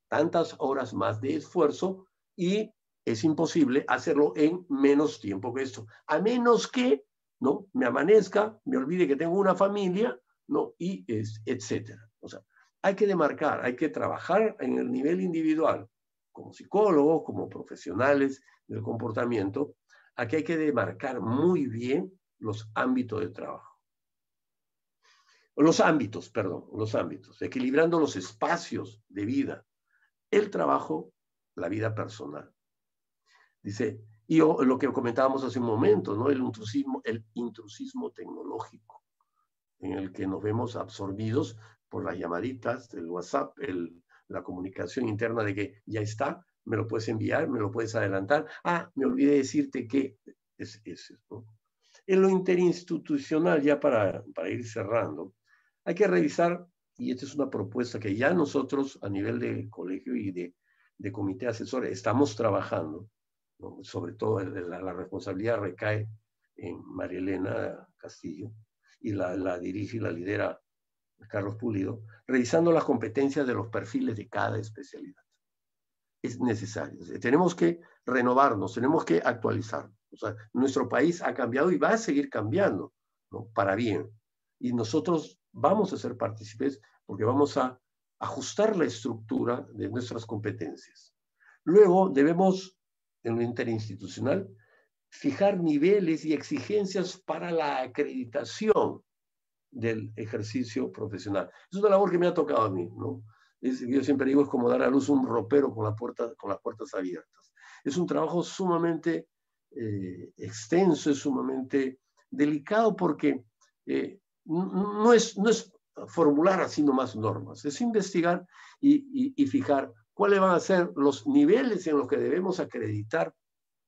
tantas horas más de esfuerzo y es imposible hacerlo en menos tiempo que esto. A menos que, ¿no? Me amanezca, me olvide que tengo una familia, ¿no? Y etcétera. O sea, hay que demarcar, hay que trabajar en el nivel individual, como psicólogos, como profesionales del comportamiento. Aquí hay que demarcar muy bien los ámbitos de trabajo. Los ámbitos, equilibrando los espacios de vida, el trabajo, la vida personal. Dice, y lo que comentábamos hace un momento, ¿no? El intrusismo tecnológico, en el que nos vemos absorbidos por las llamaditas, el WhatsApp, la comunicación interna de que ya está, me lo puedes enviar, me lo puedes adelantar. Ah, me olvidé decirte que es eso, ¿no? En lo interinstitucional, ya para ir cerrando, hay que revisar, y esta es una propuesta que ya nosotros a nivel de colegio y de comité asesor estamos trabajando, ¿no? Sobre todo la responsabilidad recae en María Elena Castillo, y la dirige y la lidera Carlos Pulido, revisando las competencias de los perfiles de cada especialidad. Es necesario. Tenemos que renovarnos, tenemos que actualizarnos. O sea, nuestro país ha cambiado y va a seguir cambiando, ¿no? Para bien. Y nosotros vamos a ser partícipes porque vamos a ajustar la estructura de nuestras competencias. Luego debemos, en lo interinstitucional, fijar niveles y exigencias para la acreditación del ejercicio profesional. Es una labor que me ha tocado a mí, ¿no? Yo siempre digo, es como dar a luz un ropero con las puertas abiertas. Es un trabajo sumamente extenso, es sumamente delicado porque no es formular así nomás normas, es investigar y fijar cuáles van a ser los niveles en los que debemos acreditar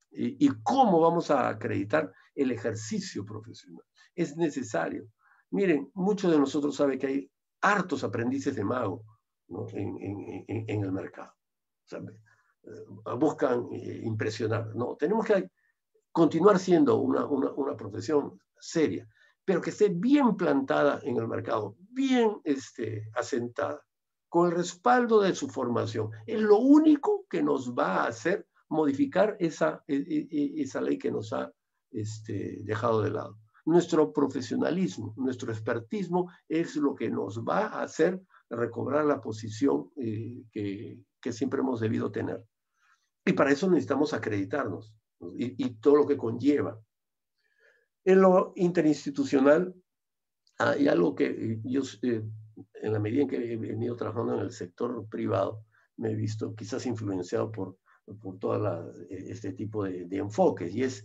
y cómo vamos a acreditar el ejercicio profesional. Es necesario. Miren, muchos de nosotros saben que hay hartos aprendices de mago, ¿no? en el mercado. O sea, buscan impresionar. No, tenemos que continuar siendo una profesión seria, pero que esté bien plantada en el mercado, bien asentada, con el respaldo de su formación. Es lo único que nos va a hacer modificar esa ley que nos ha dejado de lado. Nuestro profesionalismo, nuestro expertismo es lo que nos va a hacer recobrar la posición que siempre hemos debido tener. Y para eso necesitamos acreditarnos, ¿no? y todo lo que conlleva. En lo interinstitucional, hay algo que yo, en la medida en que he venido trabajando en el sector privado, me he visto quizás influenciado por todo este tipo de enfoques, y es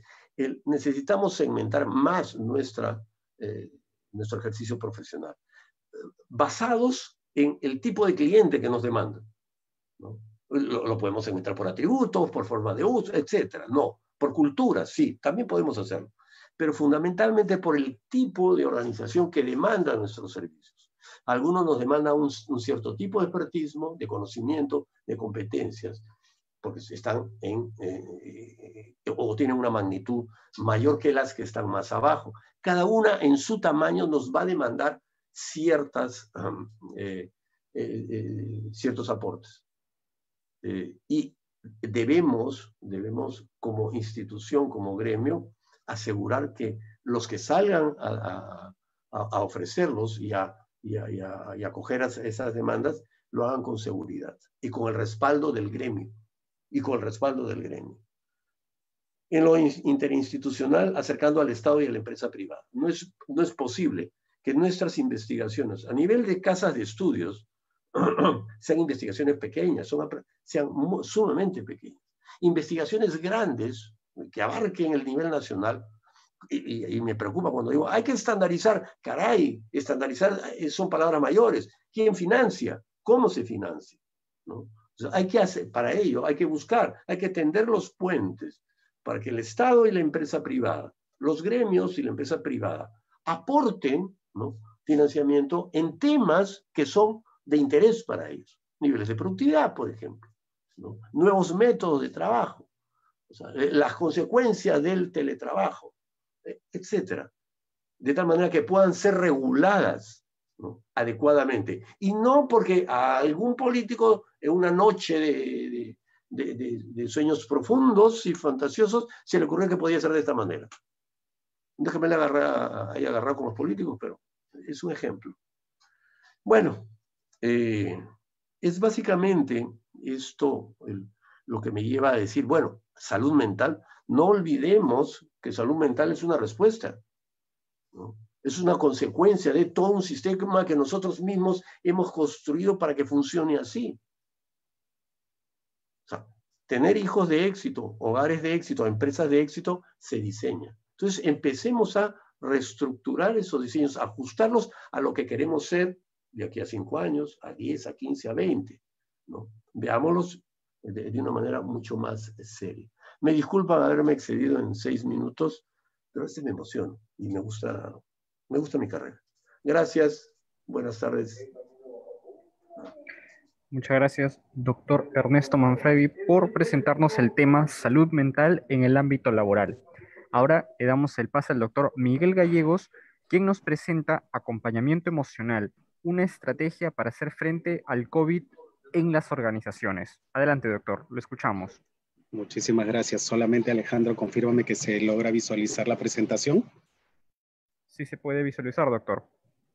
necesitamos segmentar más nuestro ejercicio profesional, basados en el tipo de cliente que nos demanda. ¿no? Lo podemos segmentar por atributos, por forma de uso, etcétera. No, por cultura, sí, también podemos hacerlo. Pero fundamentalmente por el tipo de organización que demanda nuestros servicios. Algunos nos demandan un cierto tipo de expertismo, de conocimiento, de competencias, porque están o tienen una magnitud mayor que las que están más abajo. Cada una en su tamaño nos va a demandar ciertos aportes. Y debemos, como institución, como gremio, asegurar que los que salgan a ofrecerlos y a acoger esas demandas, lo hagan con seguridad y con el respaldo del gremio. En lo interinstitucional, acercando al Estado y a la empresa privada. No es posible que nuestras investigaciones, a nivel de casas de estudios, sean investigaciones pequeñas, sean sumamente pequeñas. Investigaciones grandes, que abarquen el nivel nacional, y me preocupa cuando digo, hay que estandarizar. Caray, estandarizar son palabras mayores. ¿Quién financia? ¿Cómo se financia? ¿No? Hay que hacer, para ello, hay que buscar, hay que tender los puentes para que el Estado y la empresa privada, los gremios y la empresa privada, aporten, ¿no?, financiamiento en temas que son de interés para ellos. Niveles de productividad, por ejemplo, ¿no?, nuevos métodos de trabajo, o sea, las consecuencias del teletrabajo, etcétera, de tal manera que puedan ser reguladas, ¿no?, adecuadamente. Y no porque a algún político en una noche de sueños profundos y fantasiosos se le ocurrió que podía ser de esta manera. Déjame agarrar con los políticos, pero es un ejemplo. Bueno, es básicamente esto lo que me lleva a decir, bueno, salud mental, no olvidemos que salud mental es una respuesta, ¿no? Es una consecuencia de todo un sistema que nosotros mismos hemos construido para que funcione así. O sea, tener hijos de éxito, hogares de éxito, empresas de éxito, se diseña. Entonces, empecemos a reestructurar esos diseños, ajustarlos a lo que queremos ser de aquí a 5 años, a 10, a 15, a 20, ¿no? Veámoslos de una manera mucho más seria. Me disculpan haberme excedido en 6 minutos, pero me emociona y me gusta mi carrera. Gracias, buenas tardes. Muchas gracias, doctor Ernesto Manfredi, por presentarnos el tema salud mental en el ámbito laboral. Ahora le damos el pase al doctor Miguel Gallegos, quien nos presenta acompañamiento emocional, una estrategia para hacer frente al COVID en las organizaciones. Adelante, doctor, lo escuchamos. Muchísimas gracias. Solamente, Alejandro, confírmame que se logra visualizar la presentación. Sí se puede visualizar, doctor.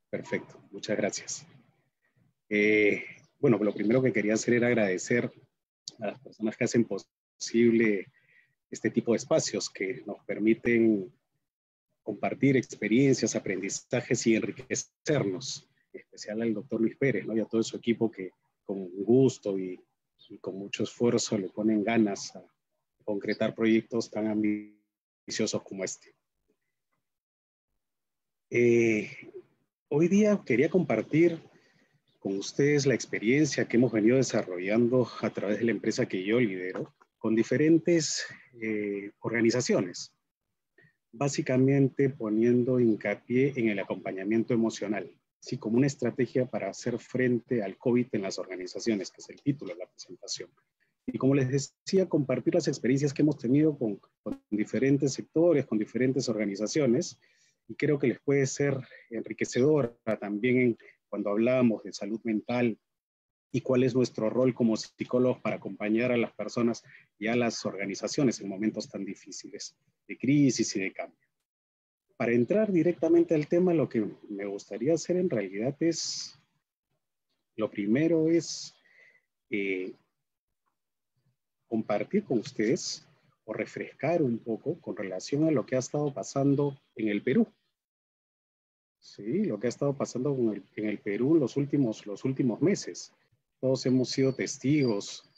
Perfecto, muchas gracias. Bueno, lo primero que quería hacer era agradecer a las personas que hacen posible este tipo de espacios que nos permiten compartir experiencias, aprendizajes y enriquecernos, en especial al doctor Luis Pérez, ¿no?, y a todo su equipo que con gusto y con mucho esfuerzo le ponen ganas a concretar proyectos tan ambiciosos como este. Hoy día quería compartir con ustedes la experiencia que hemos venido desarrollando a través de la empresa que yo lidero con diferentes organizaciones, básicamente poniendo hincapié en el acompañamiento emocional, así como una estrategia para hacer frente al COVID en las organizaciones, que es el título de la presentación. Y como les decía, compartir las experiencias que hemos tenido con diferentes sectores, con diferentes organizaciones, y creo que les puede ser enriquecedora también cuando hablamos de salud mental y cuál es nuestro rol como psicólogos para acompañar a las personas y a las organizaciones en momentos tan difíciles de crisis y de cambio. Para entrar directamente al tema, lo que me gustaría hacer en realidad es, lo primero es compartir con ustedes o refrescar un poco con relación a lo que ha estado pasando en el Perú. Sí, lo que ha estado pasando en el Perú los últimos meses. Todos hemos sido testigos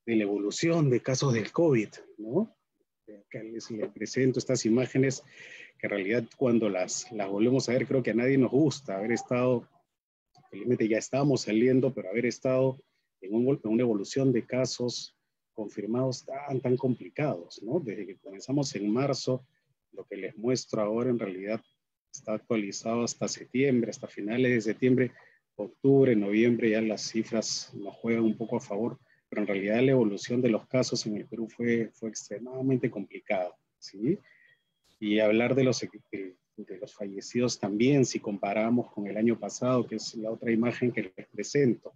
de la evolución de casos del COVID, ¿no? Acá les presento estas imágenes que en realidad cuando las volvemos a ver creo que a nadie nos gusta haber estado, felizmente ya estábamos saliendo, pero haber estado en una evolución de casos confirmados tan complicados, ¿no? Desde que comenzamos en marzo, lo que les muestro ahora en realidad está actualizado hasta septiembre, hasta finales de septiembre, octubre, noviembre, ya las cifras nos juegan un poco a favor, pero en realidad la evolución de los casos en el Perú fue extremadamente complicada, ¿sí? Y hablar de los fallecidos también, si comparamos con el año pasado, que es la otra imagen que les presento.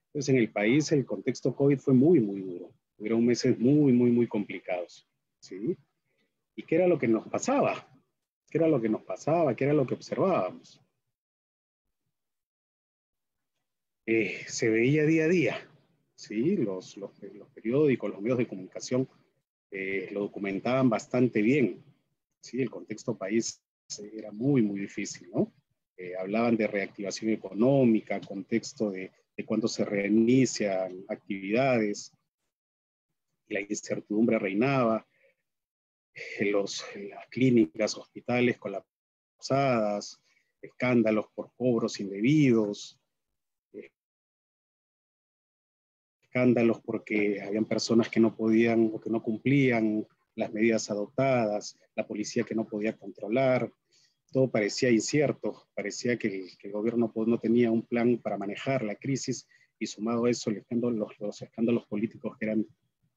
Entonces, en el país el contexto COVID fue muy duro. Fueron meses muy complicados, ¿sí? ¿Y qué era lo que nos pasaba? ¿Qué era lo que nos pasaba? ¿Qué era lo que observábamos? Se veía día a día, ¿sí? Los periódicos, los medios de comunicación lo documentaban bastante bien, ¿sí? El contexto país era muy difícil, ¿no? Hablaban de reactivación económica, contexto de cuándo se reinician actividades, la incertidumbre reinaba, las clínicas, hospitales colapsadas, escándalos por cobros indebidos, escándalos porque habían personas que no podían o que no cumplían las medidas adoptadas, la policía que no podía controlar, todo parecía incierto, parecía que el gobierno no tenía un plan para manejar la crisis y sumado a eso los escándalos políticos que eran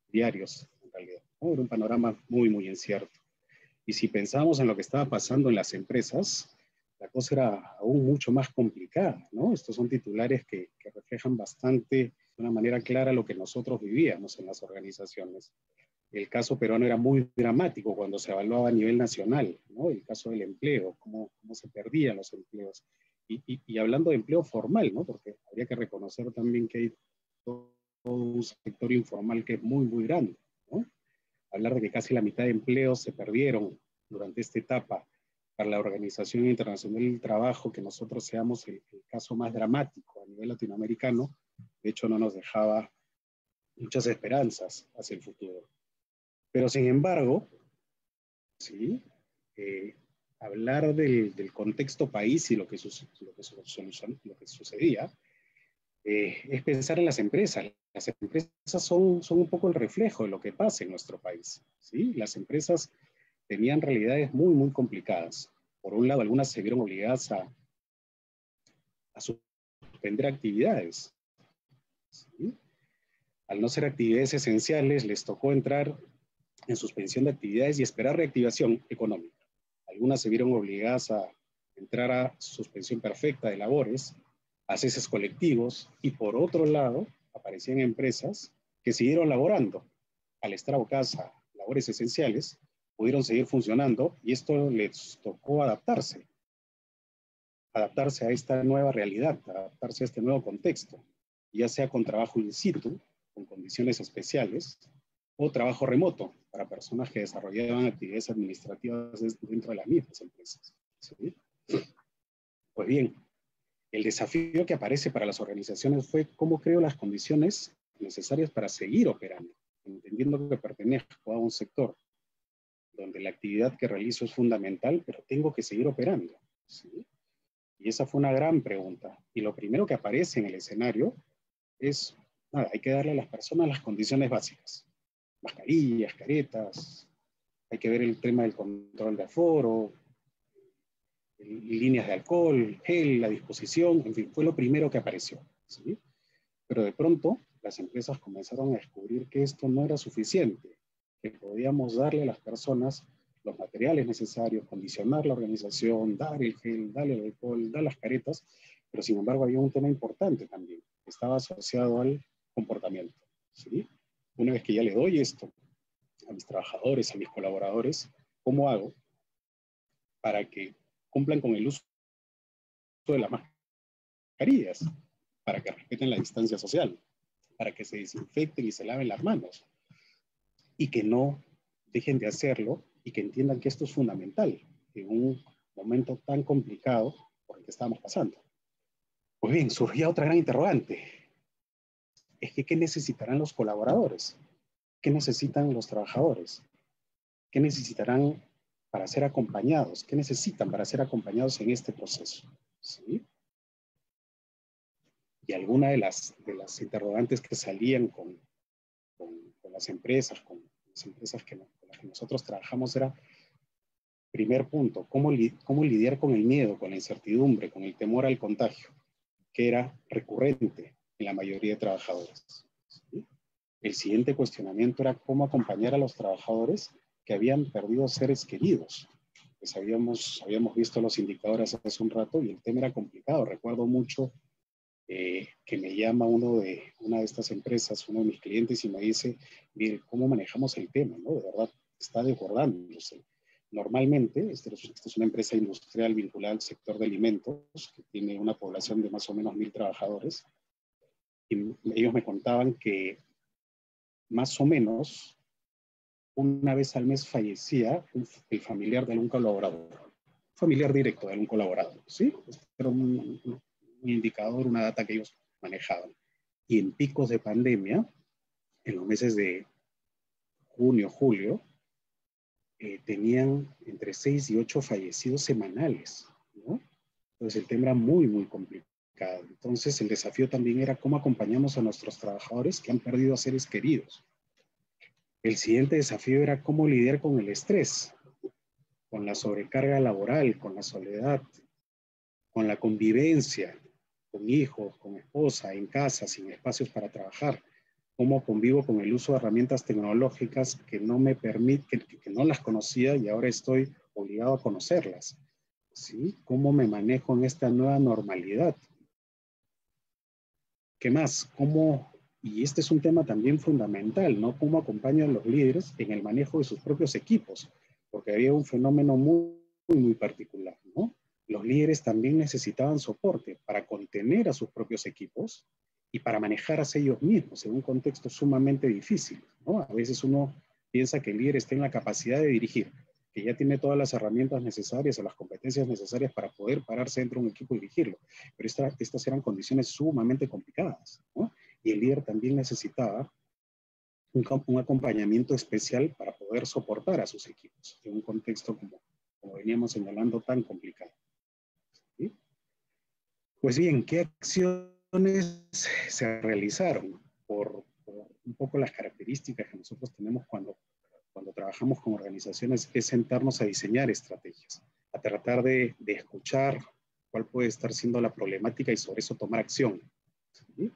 diarios en realidad, ¿no? Era un panorama muy incierto. Y si pensamos en lo que estaba pasando en las empresas, la cosa era aún mucho más complicada, ¿no? Estos son titulares que reflejan bastante, de una manera clara, lo que nosotros vivíamos en las organizaciones. El caso peruano era muy dramático cuando se evaluaba a nivel nacional, ¿no? El caso del empleo, cómo se perdían los empleos. Y hablando de empleo formal, ¿no? Porque habría que reconocer también que hay todo un sector informal que es muy grande, ¿no? Hablar de que casi la mitad de empleos se perdieron durante esta etapa. Para la Organización Internacional del Trabajo, que nosotros seamos el caso más dramático a nivel latinoamericano, de hecho no nos dejaba muchas esperanzas hacia el futuro. Pero sin embargo, ¿sí? Hablar del contexto país y lo que sucedía, es pensar en las empresas. Las empresas son un poco el reflejo de lo que pasa en nuestro país, ¿sí? Las empresas tenían realidades muy complicadas. Por un lado, algunas se vieron obligadas a suspender actividades, ¿sí? Al no ser actividades esenciales, les tocó entrar en suspensión de actividades y esperar reactivación económica. Algunas se vieron obligadas a entrar a suspensión perfecta de labores, a ceses colectivos, y por otro lado, aparecían empresas que siguieron laborando. Al estar abocadas a labores esenciales, pudieron seguir funcionando y esto les tocó adaptarse a esta nueva realidad, adaptarse a este nuevo contexto, ya sea con trabajo in situ, con condiciones especiales, o trabajo remoto para personas que desarrollaban actividades administrativas dentro de las mismas empresas, ¿sí? Pues bien, el desafío que aparece para las organizaciones fue cómo creo las condiciones necesarias para seguir operando, entendiendo que pertenezco a un sector donde la actividad que realizo es fundamental, pero tengo que seguir operando, ¿sí? Y esa fue una gran pregunta. Y lo primero que aparece en el escenario es, nada, hay que darle a las personas las condiciones básicas. Mascarillas, caretas, hay que ver el tema del control de aforo, líneas de alcohol, gel, la disposición, en fin, fue lo primero que apareció, ¿sí? Pero de pronto las empresas comenzaron a descubrir que esto no era suficiente, que podíamos darle a las personas los materiales necesarios, condicionar la organización, dar el gel, dar el alcohol, dar las caretas, pero sin embargo había un tema importante también, que estaba asociado al comportamiento, ¿sí? Una vez que ya le doy esto a mis trabajadores, a mis colaboradores, ¿cómo hago para que cumplan con el uso de las mascarillas, para que respeten la distancia social, para que se desinfecten y se laven las manos, y que no dejen de hacerlo y que entiendan que esto es fundamental en un momento tan complicado por el que estamos pasando? Pues bien, surgía otra gran interrogante. Es que, ¿qué necesitarán los colaboradores? ¿Qué necesitan los trabajadores? ¿Qué necesitarán para ser acompañados? ¿Qué necesitan para ser acompañados en este proceso? ¿Sí? Y alguna de las interrogantes que salían con las empresas, con las que nosotros trabajamos era, primer punto, ¿cómo lidiar con el miedo, con la incertidumbre, con el temor al contagio, que era recurrente en la mayoría de trabajadores? ¿Sí? El siguiente cuestionamiento era cómo acompañar a los trabajadores que habían perdido seres queridos. Pues habíamos visto los indicadores hace un rato y el tema era complicado. Recuerdo mucho que me llama una de estas empresas, uno de mis clientes, y me dice, mire, ¿cómo manejamos el tema? ¿No? De verdad, está desbordándose. Normalmente, esta es una empresa industrial vinculada al sector de alimentos, que tiene una población de más o menos 1.000 trabajadores, y ellos me contaban que más o menos una vez al mes fallecía el familiar de algún colaborador, familiar directo de algún colaborador, ¿sí? Era un indicador, una data que ellos manejaban. Y en picos de pandemia, en los meses de junio, julio, tenían entre 6 y 8 fallecidos semanales, ¿no? Entonces el tema era muy, muy complicado. Entonces el desafío también era cómo acompañamos a nuestros trabajadores que han perdido a seres queridos. El siguiente desafío era cómo lidiar con el estrés, con la sobrecarga laboral, con la soledad, con la convivencia, con hijos, con esposa, en casa, sin espacios para trabajar. Cómo convivo con el uso de herramientas tecnológicas que no me permiten, que no las conocía y ahora estoy obligado a conocerlas. ¿Sí? Cómo me manejo en esta nueva normalidad. ¿Qué más? Y este es un tema también fundamental, ¿no? Cómo acompaño a los líderes en el manejo de sus propios equipos, porque había un fenómeno muy, muy particular, ¿no? Los líderes también necesitaban soporte para contener a sus propios equipos y para manejarse ellos mismos en un contexto sumamente difícil, ¿no? A veces uno piensa que el líder está en la capacidad de dirigir, que ya tiene todas las herramientas necesarias o las competencias necesarias para poder pararse dentro de un equipo y dirigirlo. Pero estas eran condiciones sumamente complicadas, ¿no? Y el líder también necesitaba un acompañamiento especial para poder soportar a sus equipos en un contexto como veníamos señalando tan complicado. ¿Sí? Pues bien, ¿qué acciones se realizaron por un poco las características que nosotros tenemos cuando trabajamos con organizaciones? Es sentarnos a diseñar estrategias, a tratar de escuchar cuál puede estar siendo la problemática y sobre eso tomar acción. ¿Sí?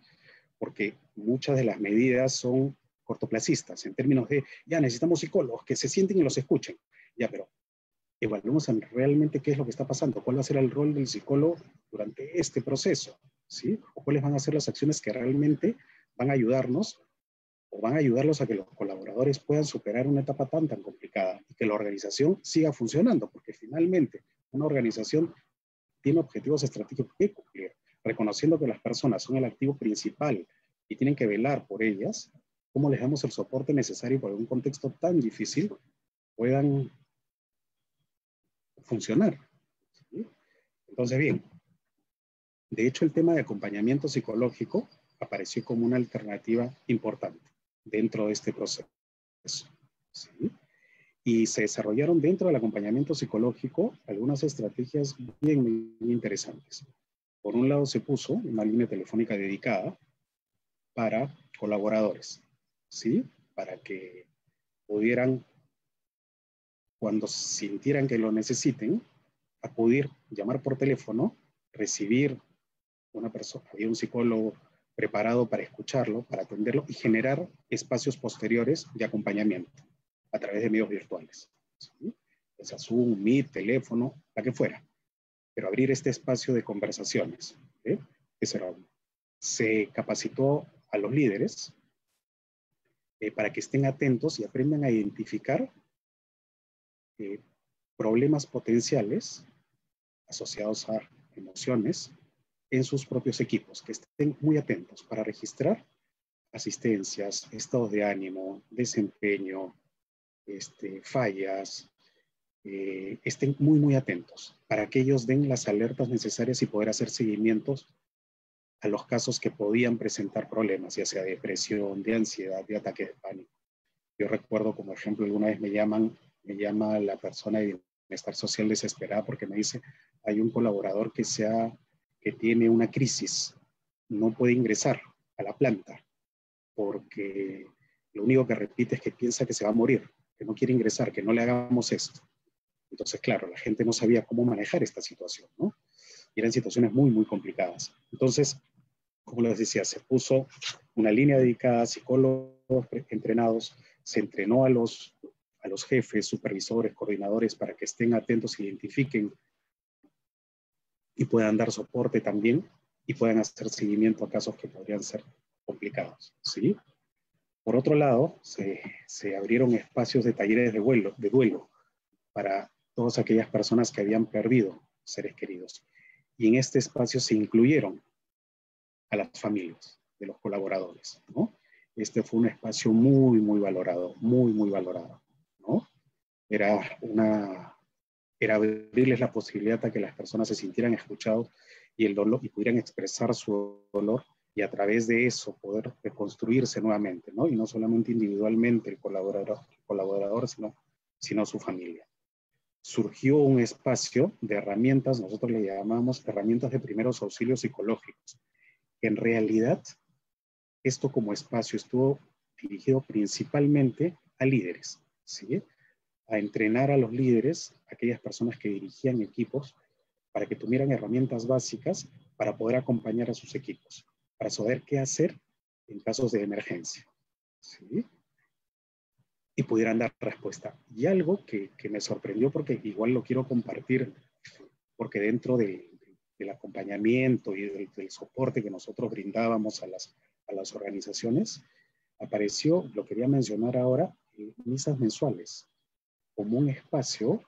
Porque muchas de las medidas son cortoplacistas en términos de, ya necesitamos psicólogos que se sienten y los escuchen. Ya, pero evaluemos realmente qué es lo que está pasando, cuál va a ser el rol del psicólogo durante este proceso, ¿sí? O cuáles van a ser las acciones que realmente van a ayudarnos o van a ayudarlos a que los colaboradores puedan superar una etapa tan complicada y que la organización siga funcionando, porque finalmente una organización tiene objetivos estratégicos que cumplir, reconociendo que las personas son el activo principal y tienen que velar por ellas. ¿Cómo les damos el soporte necesario para un contexto tan difícil puedan funcionar? ¿Sí? Entonces, bien, de hecho el tema de acompañamiento psicológico apareció como una alternativa importante dentro de este proceso. ¿Sí? Y se desarrollaron dentro del acompañamiento psicológico algunas estrategias bien interesantes. Por un lado se puso una línea telefónica dedicada para colaboradores, ¿sí? Para que pudieran, cuando sintieran que lo necesiten, acudir, llamar por teléfono, recibir una persona, había un psicólogo preparado para escucharlo, para atenderlo y generar espacios posteriores de acompañamiento a través de medios virtuales. ¿Sí? O sea, Zoom, Meet, teléfono, la que fuera. Pero abrir este espacio de conversaciones. ¿Sí? Ese era uno. Se capacitó a los líderes para que estén atentos y aprendan a identificar problemas potenciales asociados a emociones en sus propios equipos, que estén muy atentos para registrar asistencias, estados de ánimo, desempeño, fallas, estén muy, muy atentos para que ellos den las alertas necesarias y poder hacer seguimientos a los casos que podían presentar problemas, ya sea de depresión, de ansiedad, de ataque de pánico. Yo recuerdo, como ejemplo, alguna vez me llama la persona de bienestar social desesperada porque me dice, hay un colaborador que tiene una crisis no puede ingresar a la planta porque lo único que repite es que piensa que se va a morir, que no quiere ingresar, que no le hagamos esto. Entonces, claro, la gente no sabía cómo manejar esta situación, ¿no? Y eran situaciones muy, muy complicadas. Entonces, como les decía, se puso una línea dedicada a psicólogos entrenados, se entrenó a los jefes, supervisores, coordinadores para que estén atentos, identifiquen y puedan dar soporte también y puedan hacer seguimiento a casos que podrían ser complicados, ¿sí? Por otro lado, se abrieron espacios de talleres de duelo para todas aquellas personas que habían perdido seres queridos. Y en este espacio se incluyeron a las familias de los colaboradores, ¿no? Este fue un espacio muy, muy valorado, muy, muy valorado, ¿no? Era abrirles la posibilidad a que las personas se sintieran escuchados y pudieran expresar su dolor y a través de eso poder reconstruirse nuevamente, ¿no? Y no solamente individualmente el colaborador sino su familia. Surgió un espacio de herramientas, nosotros le llamamos herramientas de primeros auxilios psicológicos. En realidad, esto como espacio estuvo dirigido principalmente a líderes, ¿sí? A entrenar a los líderes, aquellas personas que dirigían equipos, para que tuvieran herramientas básicas para poder acompañar a sus equipos, para saber qué hacer en casos de emergencia, ¿sí? Y pudieran dar respuesta. Y algo que me sorprendió, porque igual lo quiero compartir, porque dentro del acompañamiento y del soporte que nosotros brindábamos a las organizaciones, apareció, lo quería mencionar ahora, misas mensuales, como un espacio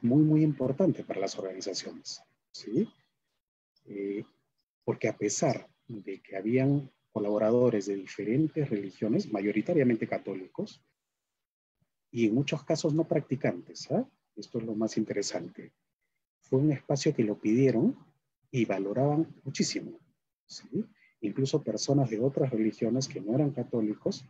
muy, muy importante para las organizaciones, ¿sí? Porque a pesar de que habían colaboradores de diferentes religiones, mayoritariamente católicos, y en muchos casos no practicantes, ¿eh? Esto es lo más interesante. Fue un espacio que lo pidieron y valoraban muchísimo, ¿sí? Incluso personas de otras religiones que no eran católicos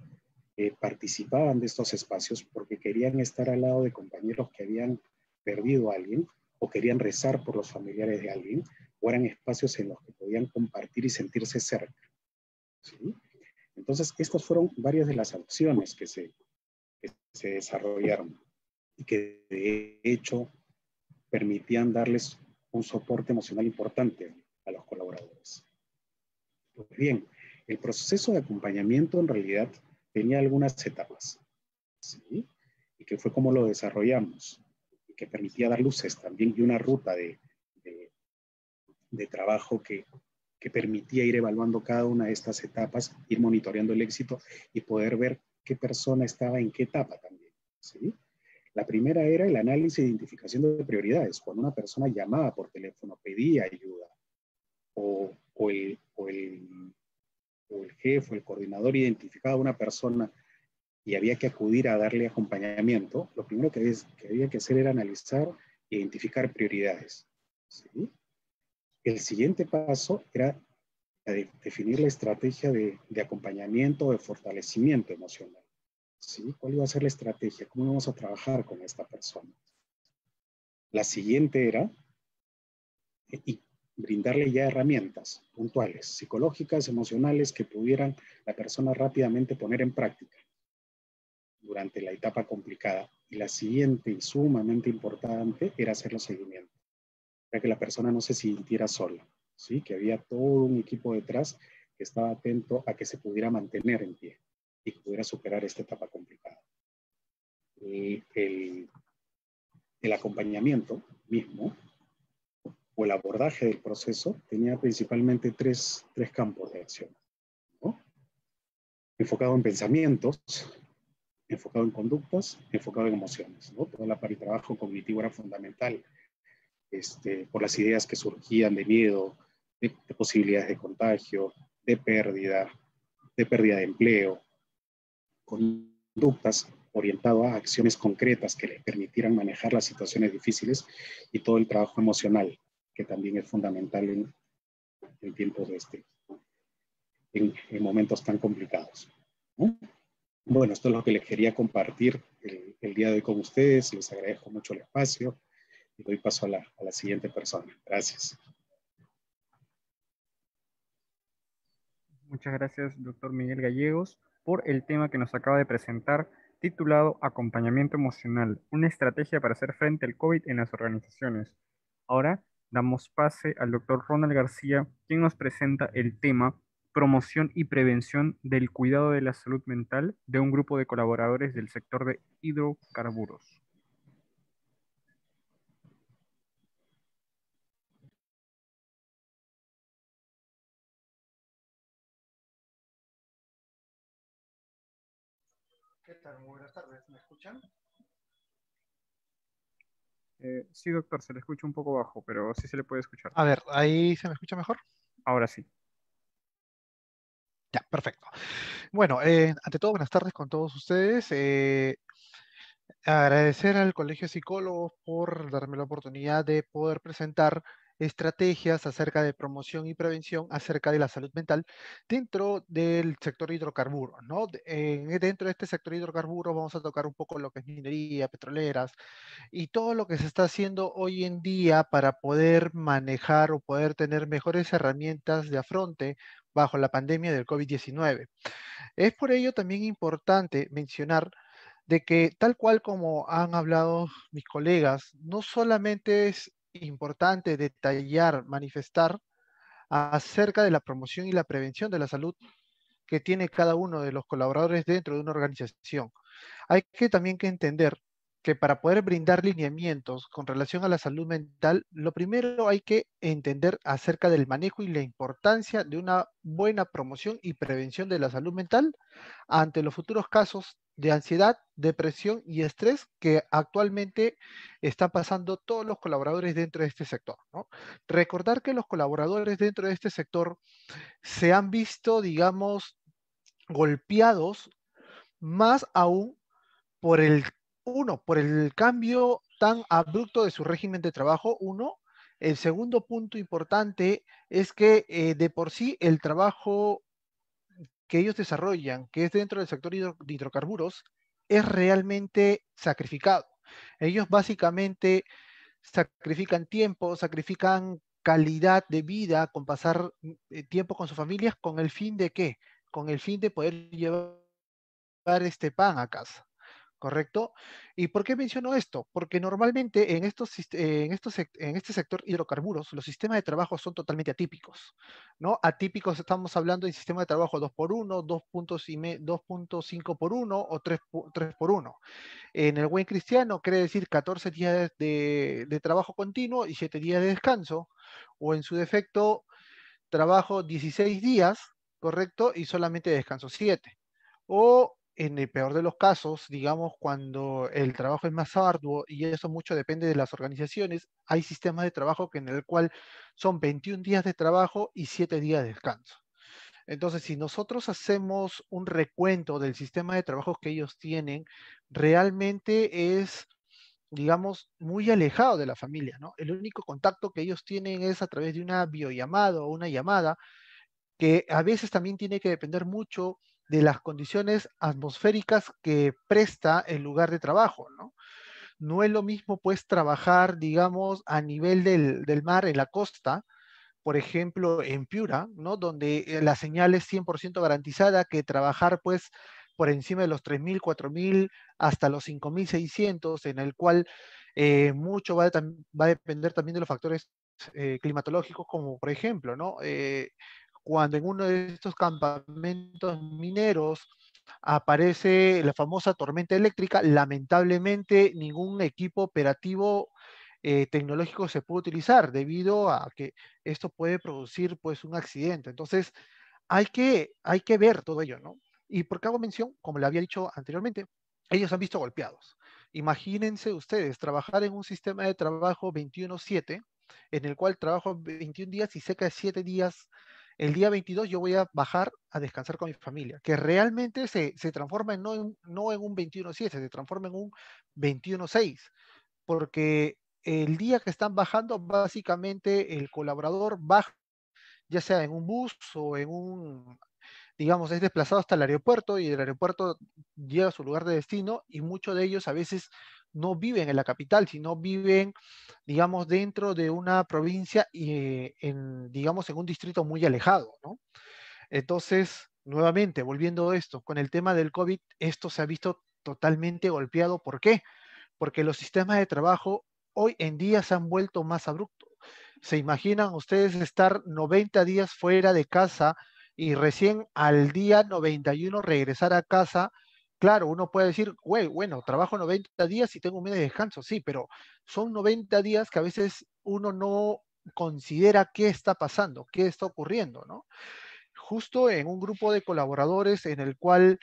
participaban de estos espacios porque querían estar al lado de compañeros que habían perdido a alguien o querían rezar por los familiares de alguien, o eran espacios en los que podían compartir y sentirse cerca, ¿sí? Entonces, estas fueron varias de las acciones que se desarrollaron y que de hecho permitían darles un soporte emocional importante a los colaboradores. Pues bien, el proceso de acompañamiento en realidad tenía algunas etapas, ¿sí? Y que fue como lo desarrollamos, y que permitía dar luces también y una ruta de trabajo que permitía ir evaluando cada una de estas etapas, ir monitoreando el éxito y poder ver qué persona estaba en qué etapa también, ¿sí? La primera era el análisis e identificación de prioridades. Cuando una persona llamaba por teléfono, pedía ayuda, o el jefe, el coordinador identificaba a una persona y había que acudir a darle acompañamiento, lo primero que había que hacer era analizar e identificar prioridades, ¿sí? El siguiente paso era definir la estrategia de acompañamiento, de fortalecimiento emocional, ¿sí? ¿Cuál iba a ser la estrategia? ¿Cómo íbamos a trabajar con esta persona? La siguiente era brindarle ya herramientas puntuales, psicológicas, emocionales, que pudieran la persona rápidamente poner en práctica durante la etapa complicada. Y la siguiente y sumamente importante era hacer los seguimientos, para que la persona no se sintiera sola, ¿sí? Que había todo un equipo detrás que estaba atento a que se pudiera mantener en pie y que pudiera superar esta etapa complicada. El acompañamiento mismo o el abordaje del proceso tenía principalmente tres campos de acción, ¿no? Enfocado en pensamientos, enfocado en conductas, enfocado en emociones, ¿no? Toda la parte de trabajo cognitivo era fundamental, por las ideas que surgían de miedo, de posibilidades de contagio, de pérdida de empleo, conductas orientado a acciones concretas que les permitieran manejar las situaciones difíciles, y todo el trabajo emocional, que también es fundamental en tiempos en momentos tan complicados, ¿no? Bueno, esto es lo que les quería compartir el día de hoy con ustedes. Les agradezco mucho el espacio y doy paso a la siguiente persona. Gracias. Muchas gracias, doctor Miguel Gallegos, por el tema que nos acaba de presentar, titulado Acompañamiento emocional, una estrategia para hacer frente al COVID en las organizaciones. Ahora damos pase al doctor Ronald García, quien nos presenta el tema Promoción y prevención del cuidado de la salud mental de un grupo de colaboradores del sector de hidrocarburos. ¿Qué tal? Muy buenas tardes. ¿Me escuchan? Sí, doctor, se le escucha un poco bajo, pero sí se le puede escuchar. A ver, ¿ahí se me escucha mejor? Ahora sí. Ya, perfecto. Bueno, ante todo, buenas tardes con todos ustedes. Agradecer al Colegio de Psicólogos por darme la oportunidad de poder presentar estrategias acerca de promoción y prevención acerca de la salud mental dentro del sector hidrocarburos, ¿no? Dentro de este sector hidrocarburos vamos a tocar un poco lo que es minería, petroleras y todo lo que se está haciendo hoy en día para poder manejar o poder tener mejores herramientas de afronte bajo la pandemia del COVID-19. Es por ello también importante mencionar de que tal cual como han hablado mis colegas, no solamente es importante detallar, manifestar acerca de la promoción y la prevención de la salud que tiene cada uno de los colaboradores dentro de una organización. Hay que también que entender que para poder brindar lineamientos con relación a la salud mental, lo primero hay que entender acerca del manejo y la importancia de una buena promoción y prevención de la salud mental ante los futuros casos de ansiedad, depresión y estrés que actualmente están pasando todos los colaboradores dentro de este sector, ¿no? Recordar que los colaboradores dentro de este sector se han visto, digamos, golpeados más aún por por el cambio tan abrupto de su régimen de trabajo, uno. El segundo punto importante es que de por sí el trabajo que ellos desarrollan, que es dentro del sector de hidrocarburos, es realmente sacrificado. Ellos básicamente sacrifican tiempo, sacrifican calidad de vida con pasar tiempo con sus familias, ¿con el fin de qué? Con el fin de poder llevar este pan a casa. ¿Correcto? ¿Y por qué menciono esto? Porque normalmente en este sector hidrocarburos, los sistemas de trabajo son totalmente atípicos, ¿no? Atípicos estamos hablando de sistema de trabajo 2x1, 2.5x1 o 3x1. En el buen cristiano quiere decir 14 días de trabajo continuo y 7 días de descanso, o en su defecto, trabajo 16 días, ¿correcto? Y solamente descanso 7. O en el peor de los casos, digamos, cuando el trabajo es más arduo y eso mucho depende de las organizaciones, hay sistemas de trabajo en el cual son 21 días de trabajo y 7 días de descanso. Entonces, si nosotros hacemos un recuento del sistema de trabajo que ellos tienen, realmente es, digamos, muy alejado de la familia, ¿no? El único contacto que ellos tienen es a través de una videollamada o una llamada que a veces también tiene que depender mucho de las condiciones atmosféricas que presta el lugar de trabajo, ¿no? No es lo mismo, pues, trabajar, digamos, a nivel del mar en la costa, por ejemplo, en Piura, ¿no? Donde la señal es 100% garantizada, que trabajar, pues, por encima de los 3.000, 4.000, hasta los 5.600, en el cual mucho va a depender también de los factores climatológicos, como por ejemplo, ¿no? Cuando en uno de estos campamentos mineros aparece la famosa tormenta eléctrica, lamentablemente ningún equipo operativo tecnológico se puede utilizar debido a que esto puede producir pues un accidente. Entonces, hay que ver todo ello, ¿no? Y por qué hago mención, como le había dicho anteriormente, ellos han visto golpeados. Imagínense ustedes trabajar en un sistema de trabajo 21/7, en el cual trabajo 21 días y cerca de 7 días. El día 22 yo voy a bajar a descansar con mi familia, que realmente se transforma no en un 21/7, se transforma en un 21/6, porque el día que están bajando, básicamente el colaborador baja, ya sea en un bus o en un, digamos, es desplazado hasta el aeropuerto y del aeropuerto llega a su lugar de destino y muchos de ellos a veces no viven en la capital, sino viven, digamos, dentro de una provincia y, digamos, en un distrito muy alejado, ¿no? Entonces, nuevamente, volviendo a esto, con el tema del COVID, esto se ha visto totalmente golpeado. ¿Por qué? Porque los sistemas de trabajo hoy en día se han vuelto más abruptos. ¿Se imaginan ustedes estar 90 días fuera de casa y recién al día 91 regresar a casa? Claro, uno puede decir, güey, bueno, trabajo 90 días y tengo un mes de descanso, sí, pero son 90 días que a veces uno no considera qué está pasando, qué está ocurriendo, ¿no? Justo en un grupo de colaboradores en el cual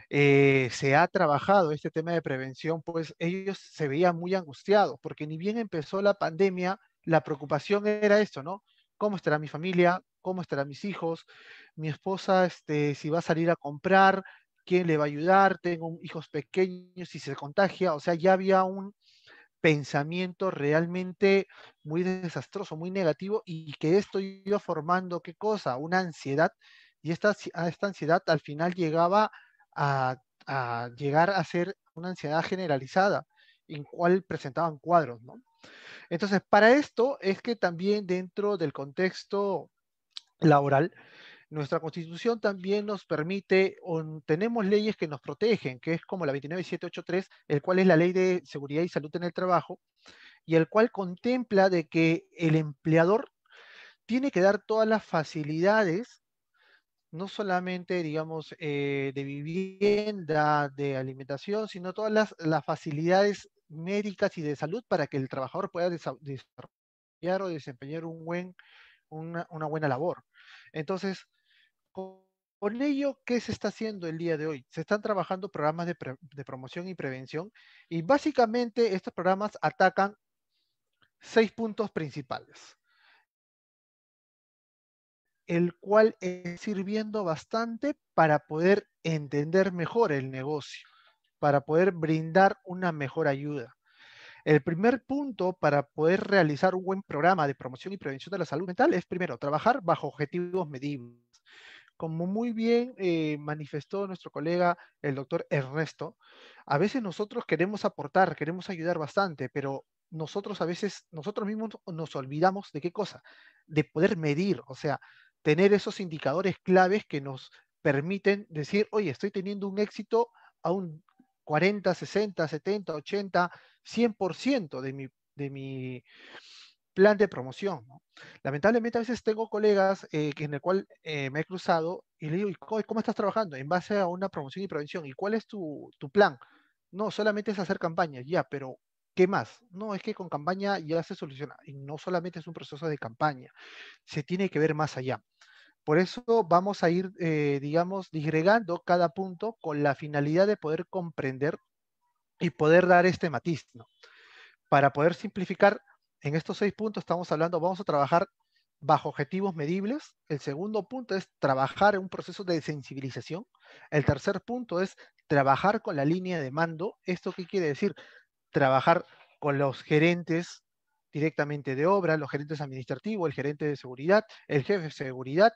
se ha trabajado este tema de prevención, pues ellos se veían muy angustiados, porque ni bien empezó la pandemia, la preocupación era esto, ¿no? ¿Cómo estará mi familia? ¿Cómo estarán mis hijos? Mi esposa, si va a salir a comprar, ¿quién le va a ayudar? Tengo hijos pequeños, si se contagia, o sea, ya había un pensamiento realmente muy desastroso, muy negativo, y que esto iba formando, ¿qué cosa? Una ansiedad, y esta ansiedad al final llegaba a, a llegar a ser una ansiedad generalizada, en cual presentaban cuadros, ¿no? Entonces, para esto es que también dentro del contexto laboral, nuestra Constitución también nos permite, tenemos leyes que nos protegen, que es como la 29783, el cual es la Ley de Seguridad y Salud en el Trabajo, y el cual contempla de que el empleador tiene que dar todas las facilidades, no solamente, digamos, de vivienda, de alimentación, sino todas las facilidades médicas y de salud para que el trabajador pueda desarrollar o desempeñar una buena labor. Entonces, con ello, ¿qué se está haciendo el día de hoy? Se están trabajando programas de promoción y prevención, y básicamente estos programas atacan 6 puntos principales, el cual es sirviendo bastante para poder entender mejor el negocio, para poder brindar una mejor ayuda. El primer punto para poder realizar un buen programa de promoción y prevención de la salud mental es, primero, trabajar bajo objetivos medibles. Como muy bien manifestó nuestro colega, el doctor Ernesto, a veces nosotros queremos aportar, queremos ayudar bastante, pero nosotros a veces, nosotros mismos nos olvidamos de qué cosa, de poder medir, o sea, tener esos indicadores claves que nos permiten decir, oye, estoy teniendo un éxito a un 40, 60, 70, 80, 100% de mi plan de promoción, ¿no? Lamentablemente a veces tengo colegas en el cual me he cruzado y le digo, ¿cómo estás trabajando? En base a una promoción y prevención. ¿Y cuál es tu plan? No, solamente es hacer campañas, ya, pero ¿qué más? No, es que con campaña ya se soluciona. Y no solamente es un proceso de campaña, se tiene que ver más allá. Por eso vamos a ir, digamos, disgregando cada punto con la finalidad de poder comprender y poder dar este matiz, ¿no? Para poder simplificar, en estos 6 puntos estamos hablando, vamos a trabajar bajo objetivos medibles. El segundo punto es trabajar en un proceso de sensibilización. El tercer punto es trabajar con la línea de mando. ¿Esto qué quiere decir? Trabajar con los gerentes directamente de obra, los gerentes administrativos, el gerente de seguridad, el jefe de seguridad,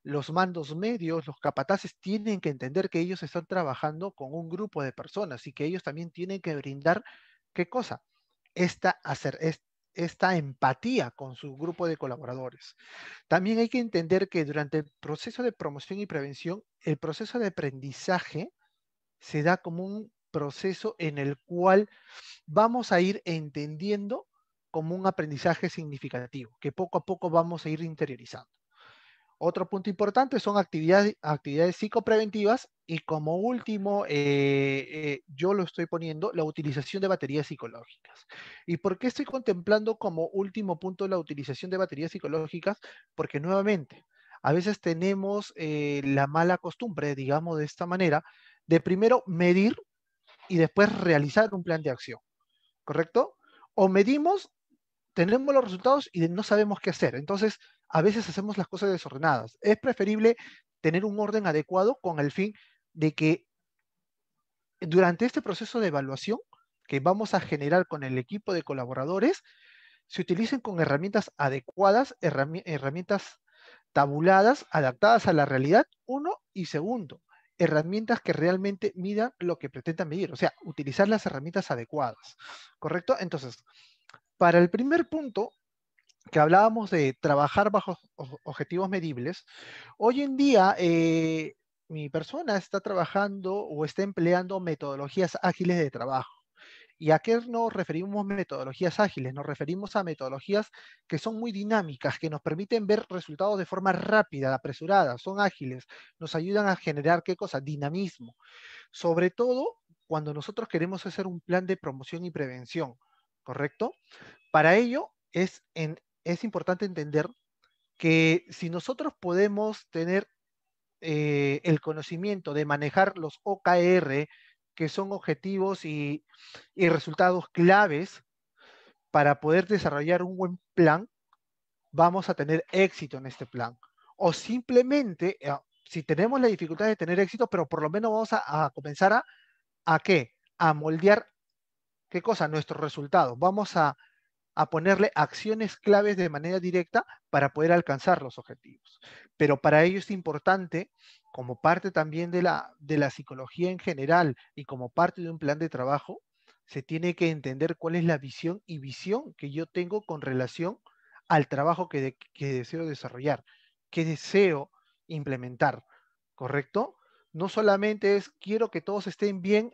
los mandos medios, los capataces tienen que entender que ellos están trabajando con un grupo de personas y que ellos también tienen que brindar, ¿qué cosa? Esta empatía con su grupo de colaboradores. También hay que entender que durante el proceso de promoción y prevención, el proceso de aprendizaje se da como un proceso en el cual vamos a ir entendiendo como un aprendizaje significativo, que poco a poco vamos a ir interiorizando. Otro punto importante son actividades psicopreventivas, y como último, yo lo estoy poniendo, la utilización de baterías psicológicas. ¿Y por qué estoy contemplando como último punto la utilización de baterías psicológicas? Porque nuevamente, a veces tenemos la mala costumbre, digamos de esta manera, de primero medir y después realizar un plan de acción, ¿correcto? O medimos, tenemos los resultados y no sabemos qué hacer. Entonces, a veces hacemos las cosas desordenadas. Es preferible tener un orden adecuado con el fin de que durante este proceso de evaluación que vamos a generar con el equipo de colaboradores, se utilicen con herramientas adecuadas, herramientas tabuladas, adaptadas a la realidad, uno, y segundo, herramientas que realmente midan lo que pretendan medir, o sea, utilizar las herramientas adecuadas, ¿correcto? Entonces, para el primer punto, que hablábamos de trabajar bajo objetivos medibles, hoy en día mi persona está trabajando o está empleando metodologías ágiles de trabajo. ¿Y a qué nos referimos metodologías ágiles? Nos referimos a metodologías que son muy dinámicas, que nos permiten ver resultados de forma rápida, apresurada, son ágiles, nos ayudan a generar, ¿qué cosa? Dinamismo. Sobre todo cuando nosotros queremos hacer un plan de promoción y prevención, ¿correcto? Para ello es importante entender que si nosotros podemos tener el conocimiento de manejar los OKR, que son objetivos y resultados claves para poder desarrollar un buen plan, vamos a tener éxito en este plan. O simplemente, si tenemos la dificultad de tener éxito, pero por lo menos vamos a comenzar ¿a qué? A moldear, ¿qué cosa? Nuestros resultados. Vamos a ponerle acciones claves de manera directa para poder alcanzar los objetivos. Pero para ello es importante, como parte también de la psicología en general y como parte de un plan de trabajo, se tiene que entender cuál es la visión y visión que yo tengo con relación al trabajo que deseo desarrollar, que deseo implementar, ¿correcto? No solamente es quiero que todos estén bien,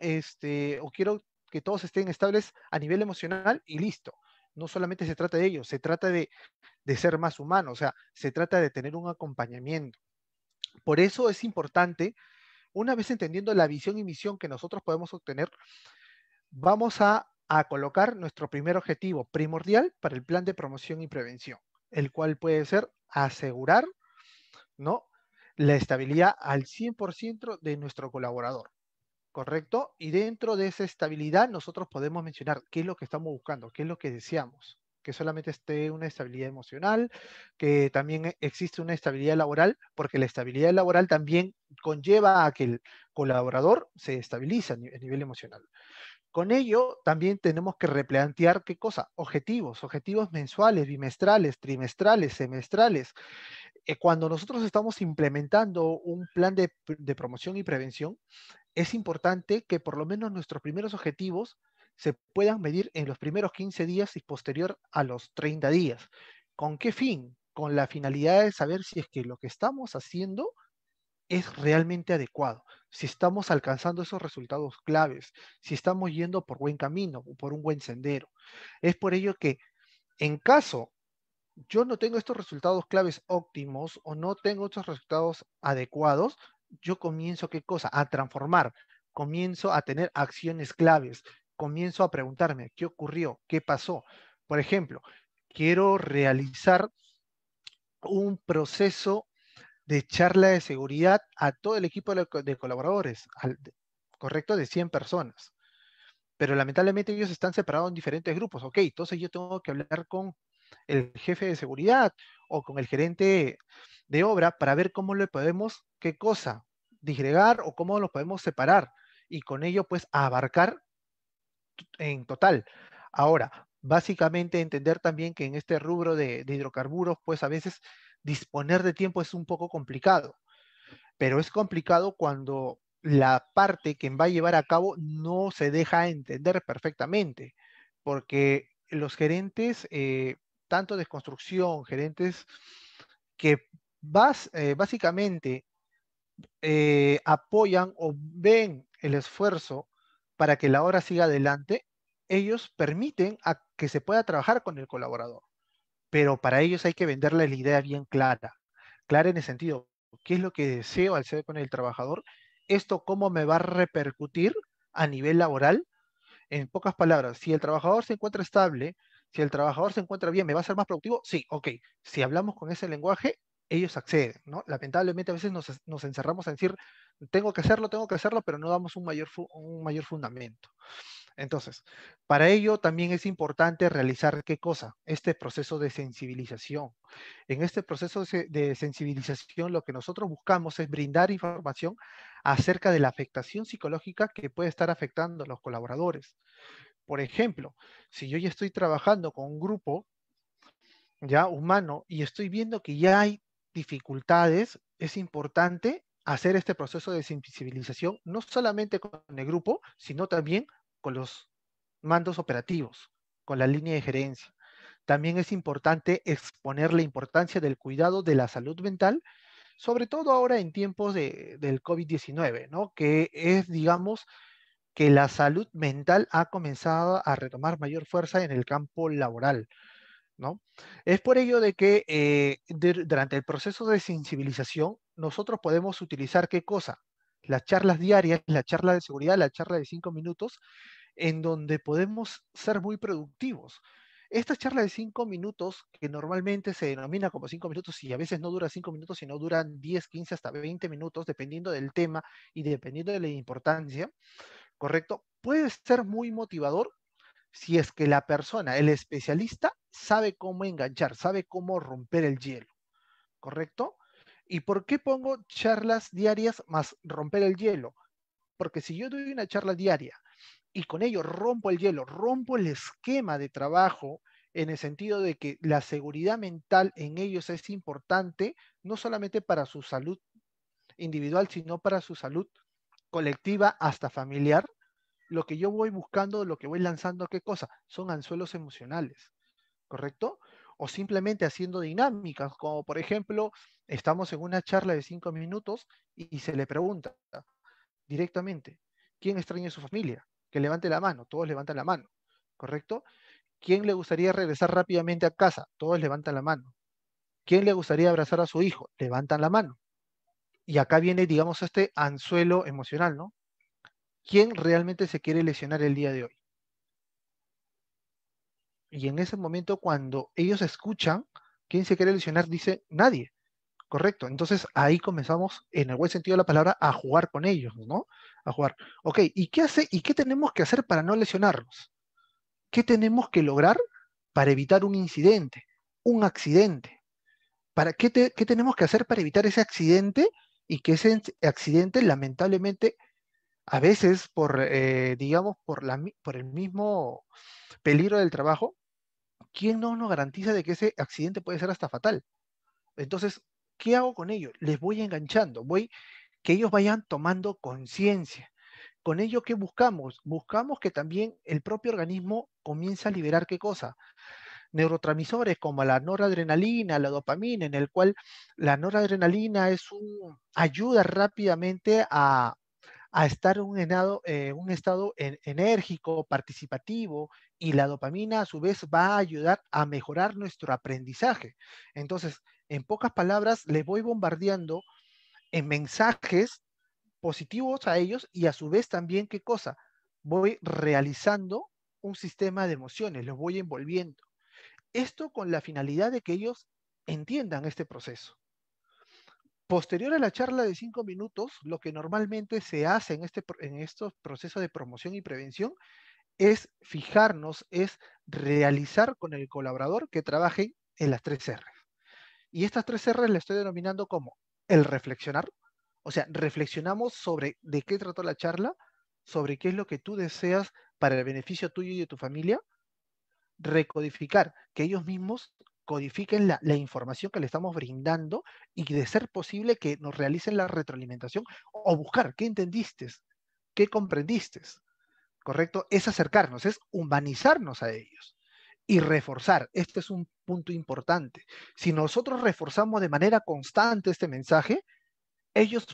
o quiero que todos estén estables a nivel emocional y listo. No solamente se trata de ello, se trata de ser más humano, o sea, se trata de tener un acompañamiento. Por eso es importante, una vez entendiendo la visión y misión que nosotros podemos obtener, vamos a colocar nuestro primer objetivo primordial para el plan de promoción y prevención, el cual puede ser asegurar, ¿no?, la estabilidad al 100% de nuestro colaborador. ¿Correcto? Y dentro de esa estabilidad nosotros podemos mencionar qué es lo que estamos buscando, qué es lo que deseamos, que solamente esté una estabilidad emocional, que también existe una estabilidad laboral, porque la estabilidad laboral también conlleva a que el colaborador se estabilice a nivel emocional. Con ello también tenemos que replantear qué cosa, objetivos mensuales, bimestrales, trimestrales, semestrales. Cuando nosotros estamos implementando un plan de promoción y prevención, es importante que por lo menos nuestros primeros objetivos se puedan medir en los primeros 15 días y posterior a los 30 días. ¿Con qué fin? Con la finalidad de saber si es que lo que estamos haciendo es realmente adecuado, si estamos alcanzando esos resultados claves, si estamos yendo por buen camino o por un buen sendero. Es por ello que en caso yo no tengo estos resultados claves óptimos o no tengo estos resultados adecuados, yo comienzo, ¿qué cosa? A transformar, comienzo a tener acciones claves, comienzo a preguntarme, ¿qué ocurrió? ¿Qué pasó? Por ejemplo, quiero realizar un proceso de charla de seguridad a todo el equipo de colaboradores, correcto, de 100 personas. Pero lamentablemente ellos están separados en diferentes grupos. Ok, entonces yo tengo que hablar con el jefe de seguridad o con el gerente de obra para ver cómo le podemos, qué cosa, disgregar o cómo lo podemos separar y con ello pues abarcar en total. Ahora, básicamente entender también que en este rubro de hidrocarburos pues a veces disponer de tiempo es un poco complicado, pero es complicado cuando la parte que va a llevar a cabo no se deja entender perfectamente, porque los gerentes, tanto de construcción, gerentes que básicamente apoyan o ven el esfuerzo para que la obra siga adelante, ellos permiten a que se pueda trabajar con el colaborador, pero para ellos hay que venderle la idea bien clara, clara en el sentido, ¿qué es lo que deseo al ser con el trabajador? ¿Esto cómo me va a repercutir a nivel laboral? En pocas palabras, si el trabajador se encuentra estable, si el trabajador se encuentra bien, ¿me va a ser más productivo? Sí, ok. Si hablamos con ese lenguaje, ellos acceden, ¿no? Lamentablemente a veces nos encerramos a decir, tengo que hacerlo, pero no damos un mayor fundamento. Entonces, para ello también es importante realizar ¿qué cosa? Este proceso de sensibilización. En este proceso de sensibilización lo que nosotros buscamos es brindar información acerca de la afectación psicológica que puede estar afectando a los colaboradores. Por ejemplo, si yo ya estoy trabajando con un grupo ya humano y estoy viendo que ya hay dificultades, es importante hacer este proceso de sensibilización no solamente con el grupo, sino también con los mandos operativos, con la línea de gerencia. También es importante exponer la importancia del cuidado de la salud mental, sobre todo ahora en tiempos del COVID-19, ¿no? Que es, digamos, que la salud mental ha comenzado a retomar mayor fuerza en el campo laboral, ¿no? Es por ello de que durante el proceso de sensibilización nosotros podemos utilizar ¿qué cosa? Las charlas diarias, la charla de seguridad, la charla de 5 minutos, en donde podemos ser muy productivos. Esta charla de 5 minutos, que normalmente se denomina como 5 minutos y a veces no dura 5 minutos, sino duran 10, 15, hasta 20 minutos, dependiendo del tema y dependiendo de la importancia, ¿correcto? Puede ser muy motivador si es que la persona, el especialista, sabe cómo enganchar, sabe cómo romper el hielo, ¿correcto? ¿Y por qué pongo charlas diarias más romper el hielo? Porque si yo doy una charla diaria y con ello rompo el hielo, rompo el esquema de trabajo en el sentido de que la seguridad mental en ellos es importante, no solamente para su salud individual, sino para su salud colectiva hasta familiar, lo que yo voy buscando, lo que voy lanzando, ¿qué cosa? Son anzuelos emocionales, ¿correcto? O simplemente haciendo dinámicas, como por ejemplo, estamos en una charla de 5 minutos y se le pregunta directamente, ¿quién extraña a su familia? Que levante la mano, todos levantan la mano, ¿correcto? ¿Quién le gustaría regresar rápidamente a casa? Todos levantan la mano. ¿Quién le gustaría abrazar a su hijo? Levantan la mano. Y acá viene, digamos, este anzuelo emocional, ¿no? ¿Quién realmente se quiere lesionar el día de hoy? Y en ese momento, cuando ellos escuchan, ¿quién se quiere lesionar? Dice nadie. Correcto. Entonces ahí comenzamos, en el buen sentido de la palabra, a jugar con ellos, ¿no? A jugar. Ok, ¿y qué hace? ¿Y qué tenemos que hacer para no lesionarnos? ¿Qué tenemos que lograr para evitar un incidente, un accidente? ¿Qué tenemos que hacer para evitar ese accidente y que ese accidente, lamentablemente, a veces digamos, por el mismo peligro del trabajo, ¿quién no nos garantiza de que ese accidente puede ser hasta fatal? Entonces, ¿qué hago con ellos? Les voy enganchando, que ellos vayan tomando conciencia. Con ello, ¿qué buscamos? Buscamos que también el propio organismo comience a liberar ¿qué cosa? Neurotransmisores como la noradrenalina, la dopamina, en el cual la noradrenalina ayuda rápidamente a estar en un estado enérgico, participativo, y la dopamina a su vez va a ayudar a mejorar nuestro aprendizaje. Entonces, en pocas palabras, les voy bombardeando en mensajes positivos a ellos y a su vez también, ¿qué cosa? Voy realizando un sistema de emociones, los voy envolviendo. Esto con la finalidad de que ellos entiendan este proceso. Posterior a la charla de 5 minutos, lo que normalmente se hace en estos procesos de promoción y prevención es fijarnos, es realizar con el colaborador que trabaje en las 3 R. Y estas 3 R le estoy denominando como el reflexionar. O sea, reflexionamos sobre de qué trató la charla, sobre qué es lo que tú deseas para el beneficio tuyo y de tu familia. Recodificar, que ellos mismos codifiquen la información que le estamos brindando y de ser posible que nos realicen la retroalimentación o buscar qué entendiste, qué comprendiste, ¿correcto? Es acercarnos, es humanizarnos a ellos y reforzar. Este es un punto importante. Si nosotros reforzamos de manera constante este mensaje, ellos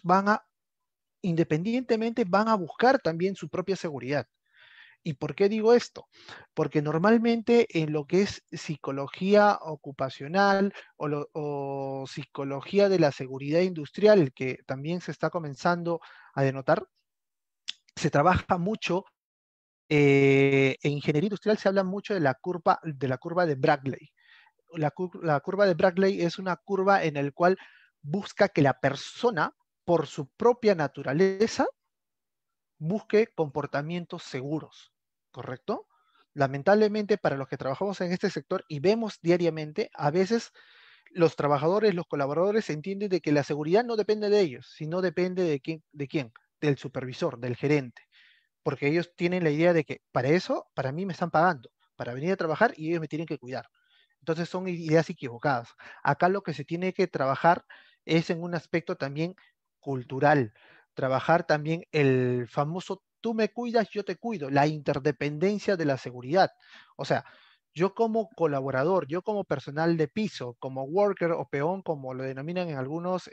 independientemente, van a buscar también su propia seguridad. ¿Y por qué digo esto? Porque normalmente en lo que es psicología ocupacional o psicología de la seguridad industrial, que también se está comenzando a denotar, se trabaja mucho, en ingeniería industrial se habla mucho de la curva de Bradley. La curva de Bradley es una curva en la cual busca que la persona, por su propia naturaleza, busque comportamientos seguros, ¿correcto? Lamentablemente, para los que trabajamos en este sector y vemos diariamente, a veces los trabajadores, los colaboradores entienden de que la seguridad no depende de ellos, sino depende de quién, del supervisor, del gerente, porque ellos tienen la idea de que para eso, para mí me están pagando, para venir a trabajar y ellos me tienen que cuidar. Entonces son ideas equivocadas. Acá lo que se tiene que trabajar es en un aspecto también cultural, trabajar también el famoso tú me cuidas, yo te cuido, la interdependencia de la seguridad. O sea, Yo como colaborador, yo como personal de piso, como worker o peón, como lo denominan en algunos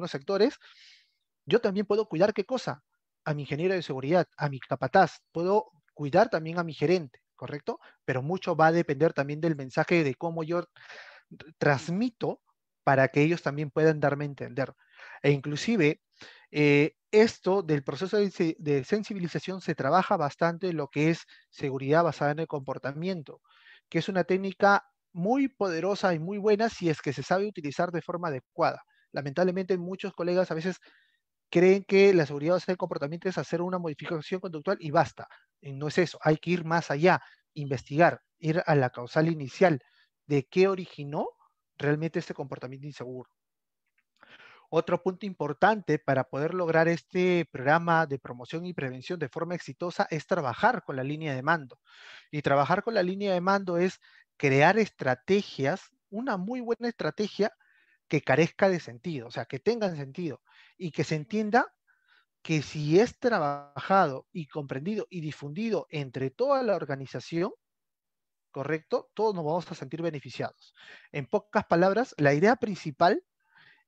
sectores, yo también puedo cuidar ¿qué cosa? A mi ingeniero de seguridad, a mi capataz, puedo cuidar también a mi gerente, ¿correcto? Pero mucho va a depender también del mensaje de cómo yo transmito para que ellos también puedan darme a entender. E inclusive, esto del proceso de sensibilización se trabaja bastante en lo que es seguridad basada en el comportamiento, que es una técnica muy poderosa y muy buena si es que se sabe utilizar de forma adecuada. Lamentablemente, muchos colegas a veces creen que la seguridad basada en el comportamiento es hacer una modificación conductual y basta. Y no es eso, hay que ir más allá, investigar, ir a la causal inicial de qué originó realmente este comportamiento inseguro. Otro punto importante para poder lograr este programa de promoción y prevención de forma exitosa es trabajar con la línea de mando. Y trabajar con la línea de mando es crear estrategias, una muy buena estrategia que carezca de sentido, o sea, que tengan sentido y que se entienda que si es trabajado y comprendido y difundido entre toda la organización, ¿correcto? Todos nos vamos a sentir beneficiados. En pocas palabras, la idea principal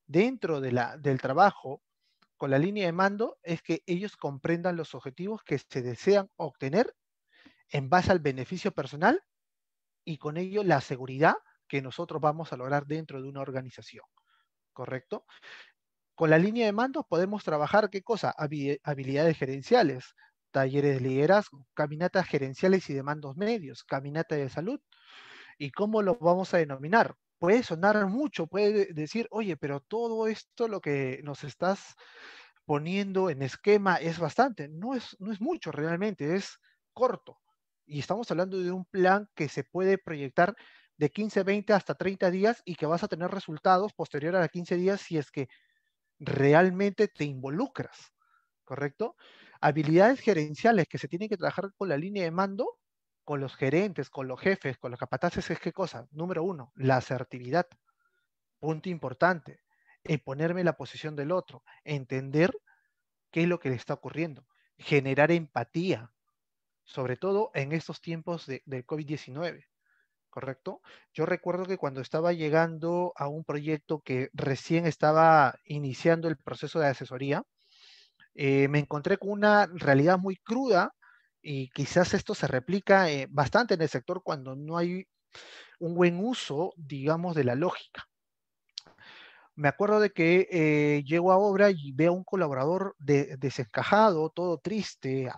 dentro del trabajo con la línea de mando es que ellos comprendan los objetivos que se desean obtener en base al beneficio personal y con ello la seguridad que nosotros vamos a lograr dentro de una organización, ¿correcto? Con la línea de mando podemos trabajar, ¿qué cosa? Habilidades gerenciales, talleres de liderazgo, caminatas gerenciales y de mandos medios, caminata de salud. ¿Y cómo lo vamos a denominar? Puede sonar mucho, puede decir, oye, pero todo esto lo que nos estás poniendo en esquema es bastante. No es mucho realmente, es corto. Y estamos hablando de un plan que se puede proyectar de 15, 20 hasta 30 días y que vas a tener resultados posterior a los 15 días si es que realmente te involucras, ¿correcto? Habilidades gerenciales que se tienen que trabajar con la línea de mando, con los gerentes, con los jefes, con los capataces, es qué cosa. Número uno, la asertividad. Punto importante. Ponerme en la posición del otro, entender qué es lo que le está ocurriendo, generar empatía, sobre todo en estos tiempos del COVID-19. ¿Correcto? Yo recuerdo que cuando estaba llegando a un proyecto que recién estaba iniciando el proceso de asesoría, me encontré con una realidad muy cruda y quizás esto se replica bastante en el sector cuando no hay un buen uso, digamos, de la lógica. Me acuerdo de que llego a obra y veo a un colaborador desencajado, todo triste,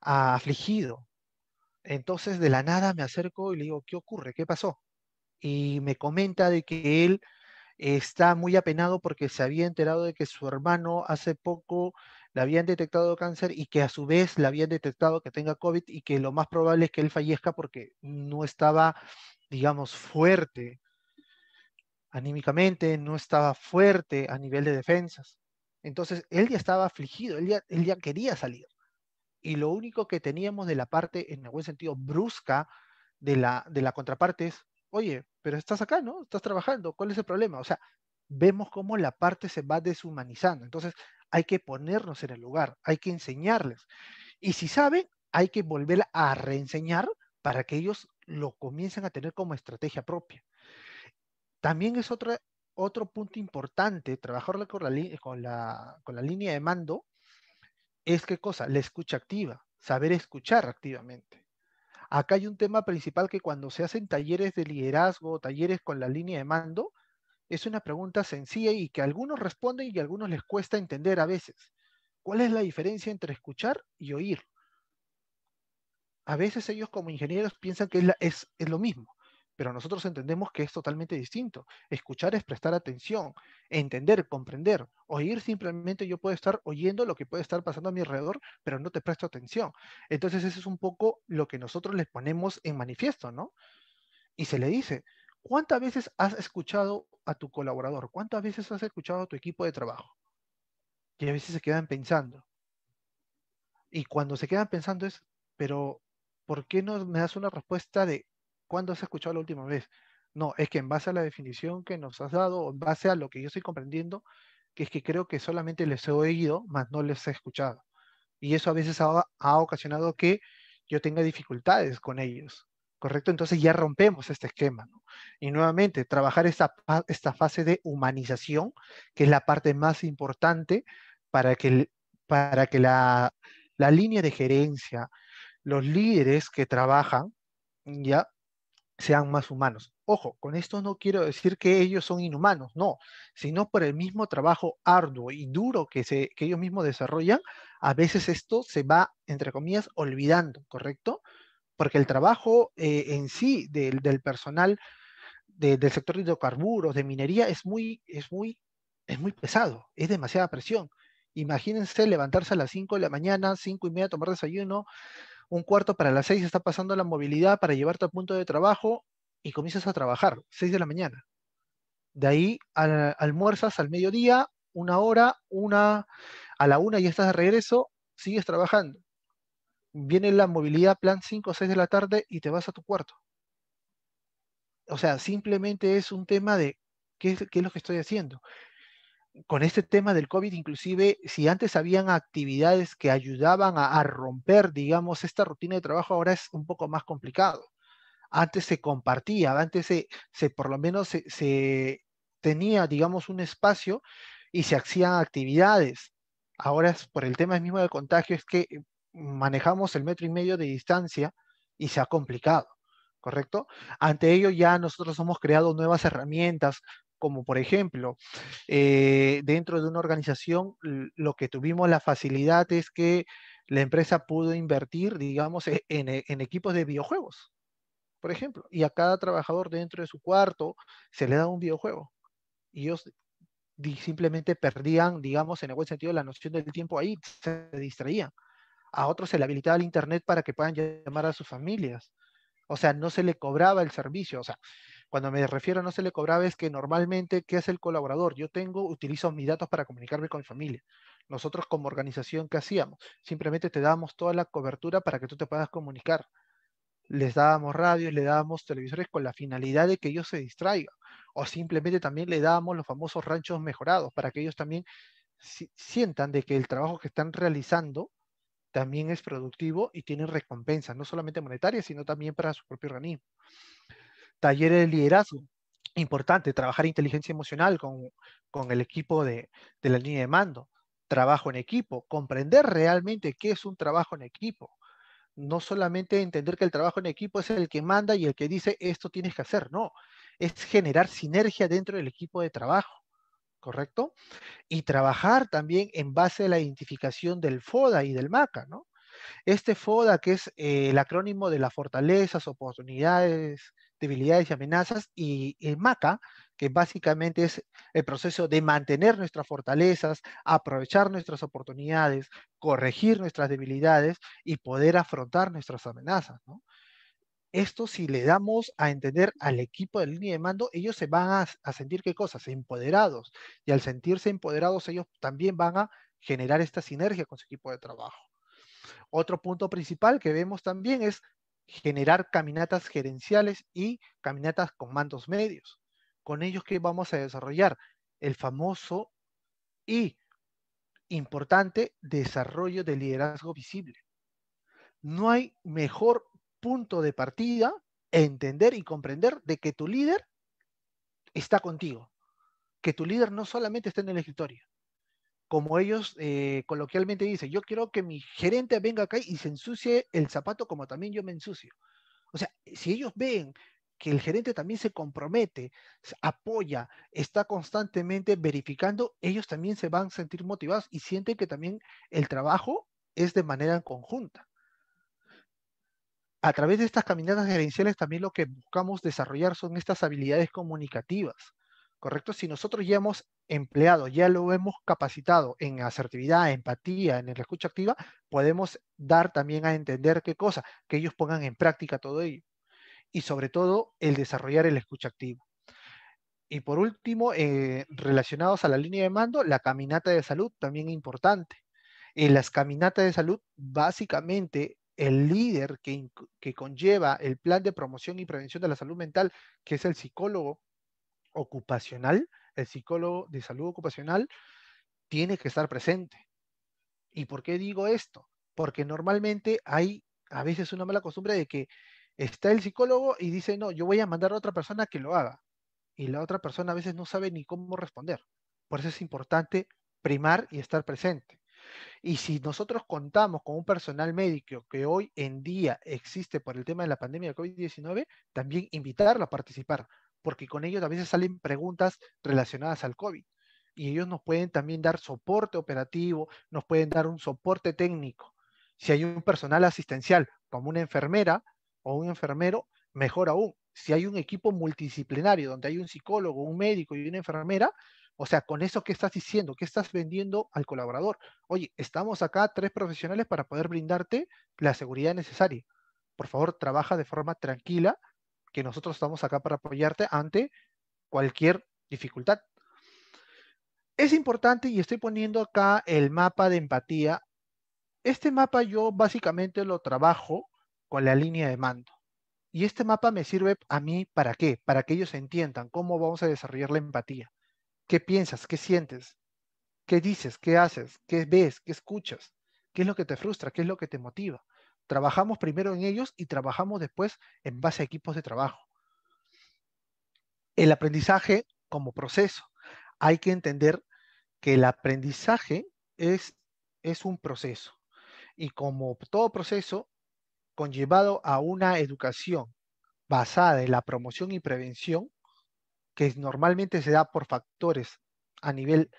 afligido. Entonces, de la nada me acerco y le digo, ¿qué ocurre? ¿Qué pasó? Y me comenta de que él está muy apenado porque se había enterado de que su hermano hace poco le habían detectado cáncer y que a su vez le habían detectado que tenga COVID y que lo más probable es que él fallezca porque no estaba, digamos, fuerte anímicamente, no estaba fuerte a nivel de defensas. Entonces, él ya estaba afligido, él ya quería salir. Y lo único que teníamos de la parte, en el buen sentido, brusca de la contraparte es, oye, pero estás acá, ¿no? Estás trabajando, ¿cuál es el problema? O sea, vemos cómo la parte se va deshumanizando. Entonces, hay que ponernos en el lugar, hay que enseñarles. Y si saben, hay que volver a reenseñar para que ellos lo comiencen a tener como estrategia propia. También es otro punto importante, trabajar con la línea de mando, es qué cosa, la escucha activa, saber escuchar activamente. Acá hay un tema principal que cuando se hacen talleres de liderazgo, talleres con la línea de mando, es una pregunta sencilla y que algunos responden y a algunos les cuesta entender a veces. ¿Cuál es la diferencia entre escuchar y oír? A veces ellos como ingenieros piensan que es lo mismo, pero nosotros entendemos que es totalmente distinto. Escuchar es prestar atención, entender, comprender. Oír simplemente yo puedo estar oyendo lo que puede estar pasando a mi alrededor, pero no te presto atención. Entonces eso es un poco lo que nosotros les ponemos en manifiesto, ¿no? Y se le dice, ¿cuántas veces has escuchado a tu colaborador? ¿Cuántas veces has escuchado a tu equipo de trabajo? Y a veces se quedan pensando. Y cuando se quedan pensando es, pero ¿por qué no me das una respuesta de cuándo has escuchado la última vez? No, es que en base a la definición que nos has dado, o en base a lo que yo estoy comprendiendo, que es que creo que solamente les he oído, más no les he escuchado. Y eso a veces ha ocasionado que yo tenga dificultades con ellos. ¿correcto? Entonces ya rompemos este esquema, ¿no? Y nuevamente, trabajar esta fase de humanización, que es la parte más importante para que la línea de gerencia, los líderes que trabajan, ya sean más humanos. Ojo, con esto no quiero decir que ellos son inhumanos, no, sino por el mismo trabajo arduo y duro que ellos mismos desarrollan, a veces esto se va, entre comillas, olvidando, ¿correcto? Porque el trabajo en sí del personal del sector de hidrocarburos, de minería, es muy pesado, es demasiada presión. Imagínense levantarse a las 5 de la mañana, 5:30, tomar desayuno, un cuarto para las 6 está pasando la movilidad para llevarte al punto de trabajo y comienzas a trabajar, 6 de la mañana. De ahí almuerzas al mediodía, una hora, a la 1 ya estás de regreso, sigues trabajando. Viene la movilidad plan 5 o 6 de la tarde y te vas a tu cuarto. O sea, simplemente es un tema de qué es lo que estoy haciendo. Con este tema del COVID, inclusive, si antes habían actividades que ayudaban a romper, digamos, esta rutina de trabajo, ahora es un poco más complicado. Antes se compartía, antes por lo menos se tenía, digamos, un espacio y se hacían actividades. Ahora es por el tema mismo del contagio, es que manejamos el 1,5 metros de distancia y se ha complicado, ¿correcto? Ante ello ya nosotros hemos creado nuevas herramientas, como por ejemplo, dentro de una organización, lo que tuvimos la facilidad es que la empresa pudo invertir, digamos, en equipos de videojuegos, por ejemplo, y a cada trabajador dentro de su cuarto se le da un videojuego. Y ellos simplemente perdían, digamos, en el buen sentido, la noción del tiempo ahí, se distraían. A otros se le habilitaba el internet para que puedan llamar a sus familias. O sea, no se le cobraba el servicio. O sea, cuando me refiero a no se le cobraba es que normalmente, ¿qué hace el colaborador? Yo utilizo mis datos para comunicarme con mi familia. Nosotros como organización, ¿qué hacíamos? Simplemente te dábamos toda la cobertura para que tú te puedas comunicar. Les dábamos radios, le dábamos televisores con la finalidad de que ellos se distraigan. O simplemente también le dábamos los famosos ranchos mejorados para que ellos también sientan de que el trabajo que están realizando también es productivo y tienen recompensas, no solamente monetarias, sino también para su propio organismo. Talleres de liderazgo, importante, trabajar inteligencia emocional con el equipo de la línea de mando, trabajo en equipo, comprender realmente qué es un trabajo en equipo. No solamente entender que el trabajo en equipo es el que manda y el que dice esto tienes que hacer, no, es generar sinergia dentro del equipo de trabajo, ¿correcto? Y trabajar también en base a la identificación del FODA y del MACA, ¿no? Este FODA, que es el acrónimo de las fortalezas, oportunidades, debilidades y amenazas, y el MACA, que básicamente es el proceso de mantener nuestras fortalezas, aprovechar nuestras oportunidades, corregir nuestras debilidades y poder afrontar nuestras amenazas, ¿no? Esto, si le damos a entender al equipo de línea de mando, ellos se van a sentir, ¿qué cosas? Empoderados. Y al sentirse empoderados, ellos también van a generar esta sinergia con su equipo de trabajo. Otro punto principal que vemos también es generar caminatas gerenciales y caminatas con mandos medios. Con ellos que vamos a desarrollar el famoso y importante desarrollo de liderazgo visible. No hay mejor punto de partida, entender y comprender de que tu líder está contigo, que tu líder no solamente está en el escritorio, como ellos coloquialmente dicen, yo quiero que mi gerente venga acá y se ensucie el zapato como también yo me ensucio. O sea, si ellos ven que el gerente también se compromete, apoya, está constantemente verificando, ellos también se van a sentir motivados y sienten que también el trabajo es de manera conjunta. A través de estas caminatas gerenciales también lo que buscamos desarrollar son estas habilidades comunicativas, ¿correcto? Si nosotros ya hemos empleado, ya lo hemos capacitado en asertividad, empatía, en la escucha activa, podemos dar también a entender qué cosa, que ellos pongan en práctica todo ello. Y sobre todo, el desarrollar el escucha activo. Y por último, relacionados a la línea de mando, la caminata de salud también es importante. En las caminatas de salud, básicamente, el líder que conlleva el plan de promoción y prevención de la salud mental, que es el psicólogo ocupacional, el psicólogo de salud ocupacional, tiene que estar presente. ¿Y por qué digo esto? Porque normalmente hay a veces una mala costumbre de que está el psicólogo y dice, no, yo voy a mandar a otra persona que lo haga. Y la otra persona a veces no sabe ni cómo responder. Por eso es importante primar y estar presente. Y si nosotros contamos con un personal médico que hoy en día existe por el tema de la pandemia de COVID-19, también invitarlo a participar, porque con ellos a veces salen preguntas relacionadas al COVID. Y ellos nos pueden también dar soporte operativo, nos pueden dar un soporte técnico. Si hay un personal asistencial, como una enfermera o un enfermero, mejor aún. Si hay un equipo multidisciplinario donde hay un psicólogo, un médico y una enfermera, o sea, con eso, ¿qué estás diciendo? ¿Qué estás vendiendo al colaborador? Oye, estamos acá 3 profesionales para poder brindarte la seguridad necesaria. Por favor, trabaja de forma tranquila, que nosotros estamos acá para apoyarte ante cualquier dificultad. Es importante, y estoy poniendo acá el mapa de empatía. Este mapa yo básicamente lo trabajo con la línea de mando. Y este mapa me sirve a mí, ¿para qué? Para que ellos entiendan cómo vamos a desarrollar la empatía. ¿Qué piensas? ¿Qué sientes? ¿Qué dices? ¿Qué haces? ¿Qué ves? ¿Qué escuchas? ¿Qué es lo que te frustra? ¿Qué es lo que te motiva? Trabajamos primero en ellos y trabajamos después en base a equipos de trabajo. El aprendizaje como proceso. Hay que entender que el aprendizaje es un proceso. Y como todo proceso, conllevado a una educación basada en la promoción y prevención, que normalmente se da por factores a nivel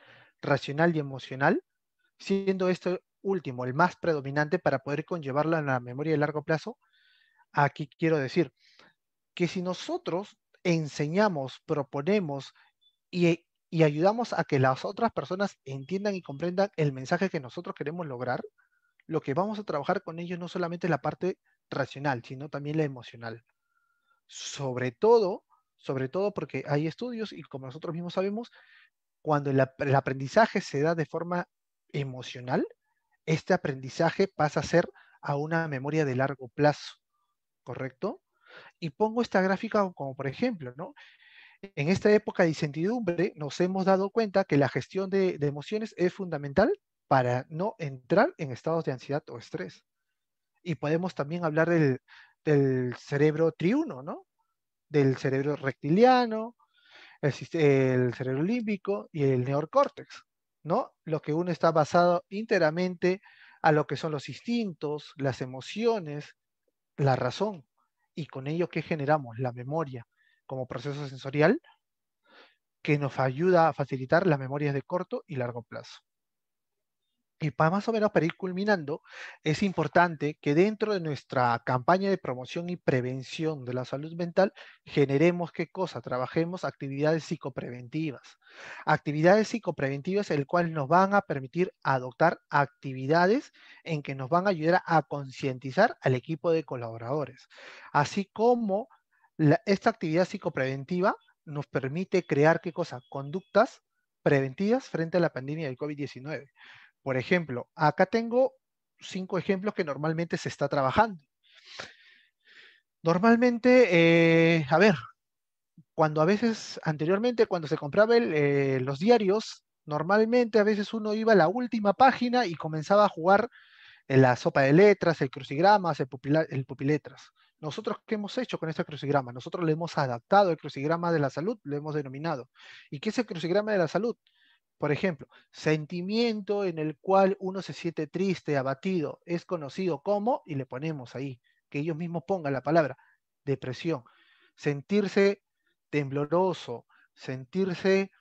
racional y emocional, siendo esto último el más predominante para poder conllevarlo a la memoria de largo plazo. Aquí quiero decir que si nosotros enseñamos, proponemos y ayudamos a que las otras personas entiendan y comprendan el mensaje que nosotros queremos lograr, lo que vamos a trabajar con ellos no solamente es la parte racional, sino también la emocional. Sobre todo porque hay estudios y como nosotros mismos sabemos, cuando el aprendizaje se da de forma emocional, este aprendizaje pasa a ser a una memoria de largo plazo, ¿correcto? Y pongo esta gráfica como por ejemplo, ¿no? En esta época de incertidumbre nos hemos dado cuenta que la gestión de emociones es fundamental para no entrar en estados de ansiedad o estrés. Y podemos también hablar del cerebro triuno, ¿no? Del cerebro reptiliano, el cerebro límbico y el neocórtex, ¿no? Lo que uno está basado íntegramente a lo que son los instintos, las emociones, la razón. Y con ello, ¿qué generamos? La memoria como proceso sensorial que nos ayuda a facilitar las memorias de corto y largo plazo. Y para más o menos para ir culminando, es importante que dentro de nuestra campaña de promoción y prevención de la salud mental, generemos qué cosa, trabajemos actividades psicopreventivas. Actividades psicopreventivas el cual nos van a permitir adoptar actividades en que nos van a ayudar a concientizar al equipo de colaboradores. Así como esta actividad psicopreventiva nos permite crear qué cosa, conductas preventivas frente a la pandemia del COVID-19. Por ejemplo, acá tengo 5 ejemplos que normalmente se está trabajando. Normalmente, a ver, cuando a veces, anteriormente, cuando se compraba los diarios, normalmente a veces uno iba a la última página y comenzaba a jugar en la sopa de letras, el crucigramas, el pupiletras. Nosotros, ¿qué hemos hecho con este crucigrama? Nosotros le hemos adaptado el crucigrama de la salud, lo hemos denominado. ¿Y qué es el crucigrama de la salud? Por ejemplo, sentimiento en el cual uno se siente triste, abatido, es conocido como, y le ponemos ahí, que ellos mismos pongan la palabra, depresión. Sentirse tembloroso, sentirse,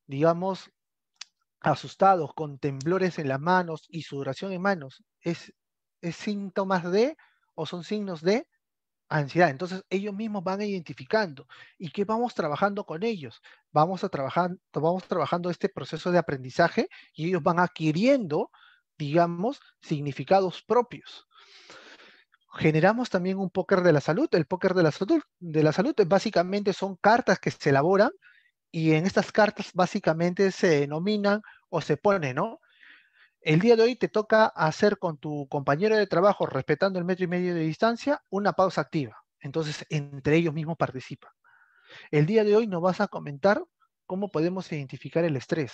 digamos, asustados, con temblores en las manos y sudoración en manos, es síntomas de, o son signos de ansiedad. Entonces ellos mismos van identificando. ¿Y qué vamos trabajando con ellos? Vamos trabajando este proceso de aprendizaje y ellos van adquiriendo, digamos, significados propios. Generamos también un póker de la salud. El póker de la salud básicamente son cartas que se elaboran y en estas cartas básicamente se denominan o se pone, ¿no? El día de hoy te toca hacer con tu compañero de trabajo, respetando el 1,5 metros de distancia, una pausa activa. Entonces, entre ellos mismos participan. El día de hoy nos vas a comentar cómo podemos identificar el estrés.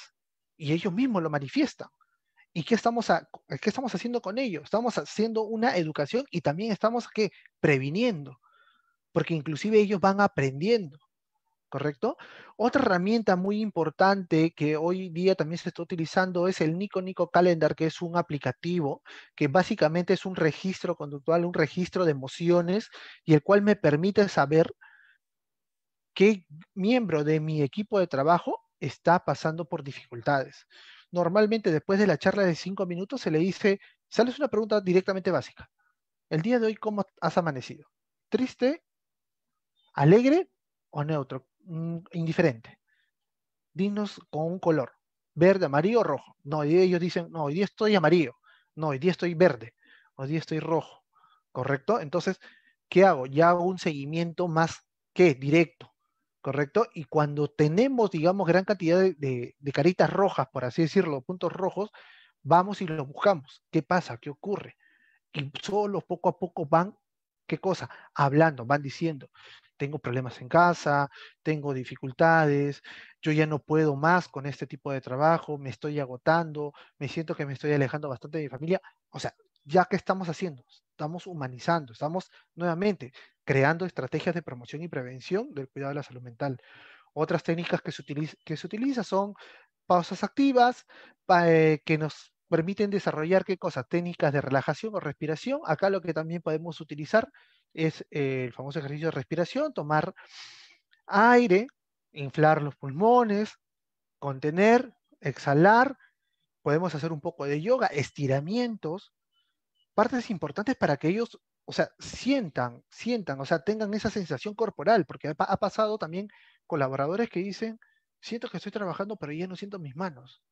Y ellos mismos lo manifiestan. ¿Y qué estamos haciendo con ellos? Estamos haciendo una educación y también estamos, ¿qué? Previniendo. porque inclusive ellos van aprendiendo, ¿correcto? Otra herramienta muy importante que hoy día también se está utilizando es el Nico Calendar, que es un aplicativo que básicamente es un registro conductual, un registro de emociones, y el cual me permite saber qué miembro de mi equipo de trabajo está pasando por dificultades. Normalmente después de la charla de 5 minutos se le dice, sales una pregunta directamente básica. El día de hoy, ¿cómo has amanecido? ¿Triste, alegre o neutro? Indiferente. Dinos con un color. Verde, amarillo o rojo. No, y ellos dicen, no, hoy día estoy amarillo. No, hoy día estoy verde. Hoy día estoy rojo. ¿Correcto? Entonces, ¿qué hago? Ya hago un seguimiento más que directo. ¿Correcto? Y cuando tenemos, digamos, gran cantidad de caritas rojas, por así decirlo, puntos rojos, vamos y los buscamos. ¿Qué pasa? ¿Qué ocurre? Y solo poco a poco van, ¿qué cosa? Hablando, van diciendo, tengo problemas en casa, tengo dificultades, yo ya no puedo más con este tipo de trabajo, me estoy agotando, me siento que me estoy alejando bastante de mi familia. O sea, ya que estamos haciendo, estamos humanizando, estamos nuevamente creando estrategias de promoción y prevención del cuidado de la salud mental. Otras técnicas que se utilizan son pausas activas que nos permiten desarrollar qué cosas, técnicas de relajación o respiración. Acá lo que también podemos utilizar es el famoso ejercicio de respiración, tomar aire, inflar los pulmones, contener, exhalar. Podemos hacer un poco de yoga, estiramientos, partes importantes para que ellos, o sea, sientan, o sea, tengan esa sensación corporal, porque ha pasado también colaboradores que dicen, siento que estoy trabajando, pero ya no siento mis manos.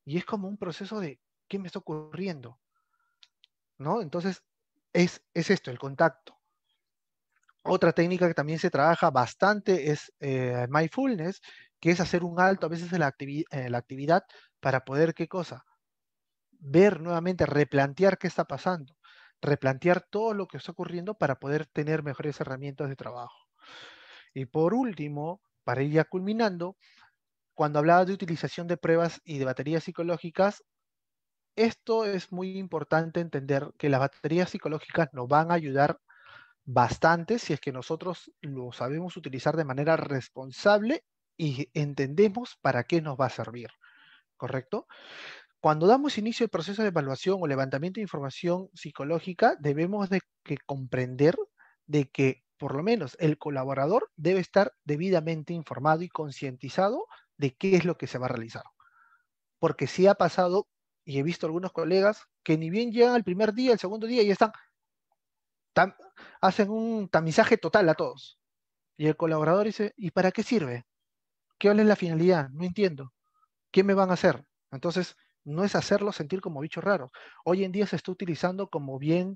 Y es como un proceso de, ¿qué me está ocurriendo? ¿No? Entonces, es esto, el contacto. Otra técnica que también se trabaja bastante es mindfulness, que es hacer un alto a veces en la actividad para poder, ¿qué cosa? Ver nuevamente, replantear qué está pasando, replantear todo lo que está ocurriendo para poder tener mejores herramientas de trabajo. Y por último, para ir ya culminando, cuando hablaba de utilización de pruebas y de baterías psicológicas, esto es muy importante entender que las baterías psicológicas nos van a ayudar bastante si es que nosotros lo sabemos utilizar de manera responsable y entendemos para qué nos va a servir, ¿correcto? Cuando damos inicio al proceso de evaluación o levantamiento de información psicológica, debemos de comprender de que por lo menos el colaborador debe estar debidamente informado y concientizado de qué es lo que se va a realizar. Porque sí ha pasado, y he visto algunos colegas que ni bien llegan al primer día, el segundo día, y están, hacen un tamizaje total a todos. Y el colaborador dice, ¿y para qué sirve? ¿Qué es la finalidad? No entiendo. ¿Qué me van a hacer? Entonces, no es hacerlos sentir como bichos raros. Hoy en día se está utilizando, como bien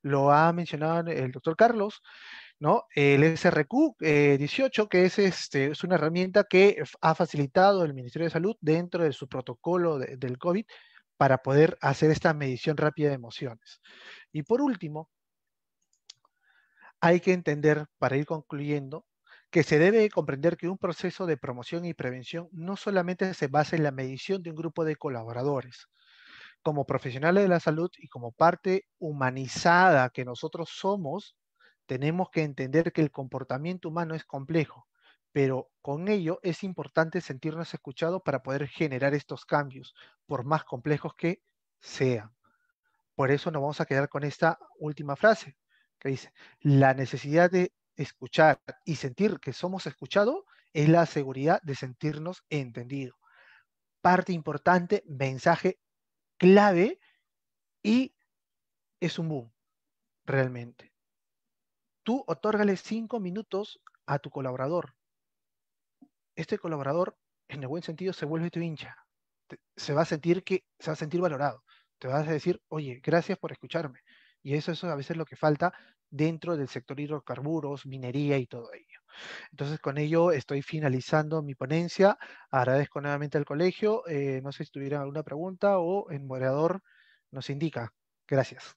lo ha mencionado el doctor Carlos, ¿no? El SRQ 18, que es una herramienta que ha facilitado el Ministerio de Salud dentro de su protocolo del COVID para poder hacer esta medición rápida de emociones. Y por último, hay que entender, para ir concluyendo, que se debe comprender que un proceso de promoción y prevención no solamente se basa en la medición de un grupo de colaboradores. Como profesionales de la salud y como parte humanizada que nosotros somos, tenemos que entender que el comportamiento humano es complejo, pero con ello es importante sentirnos escuchados para poder generar estos cambios, por más complejos que sean. Por eso nos vamos a quedar con esta última frase, que dice, la necesidad de escuchar y sentir que somos escuchados es la seguridad de sentirnos entendidos. Parte importante, mensaje clave y es un boom, realmente. Tú otórgale 5 minutos a tu colaborador. Este colaborador, en el buen sentido, se vuelve tu hincha. Se va a sentir valorado. Te vas a decir, oye, gracias por escucharme. Y eso a veces es lo que falta dentro del sector hidrocarburos, minería y todo ello. Entonces, con ello estoy finalizando mi ponencia. Agradezco nuevamente al colegio. No sé si tuvieran alguna pregunta o el moderador nos indica. Gracias.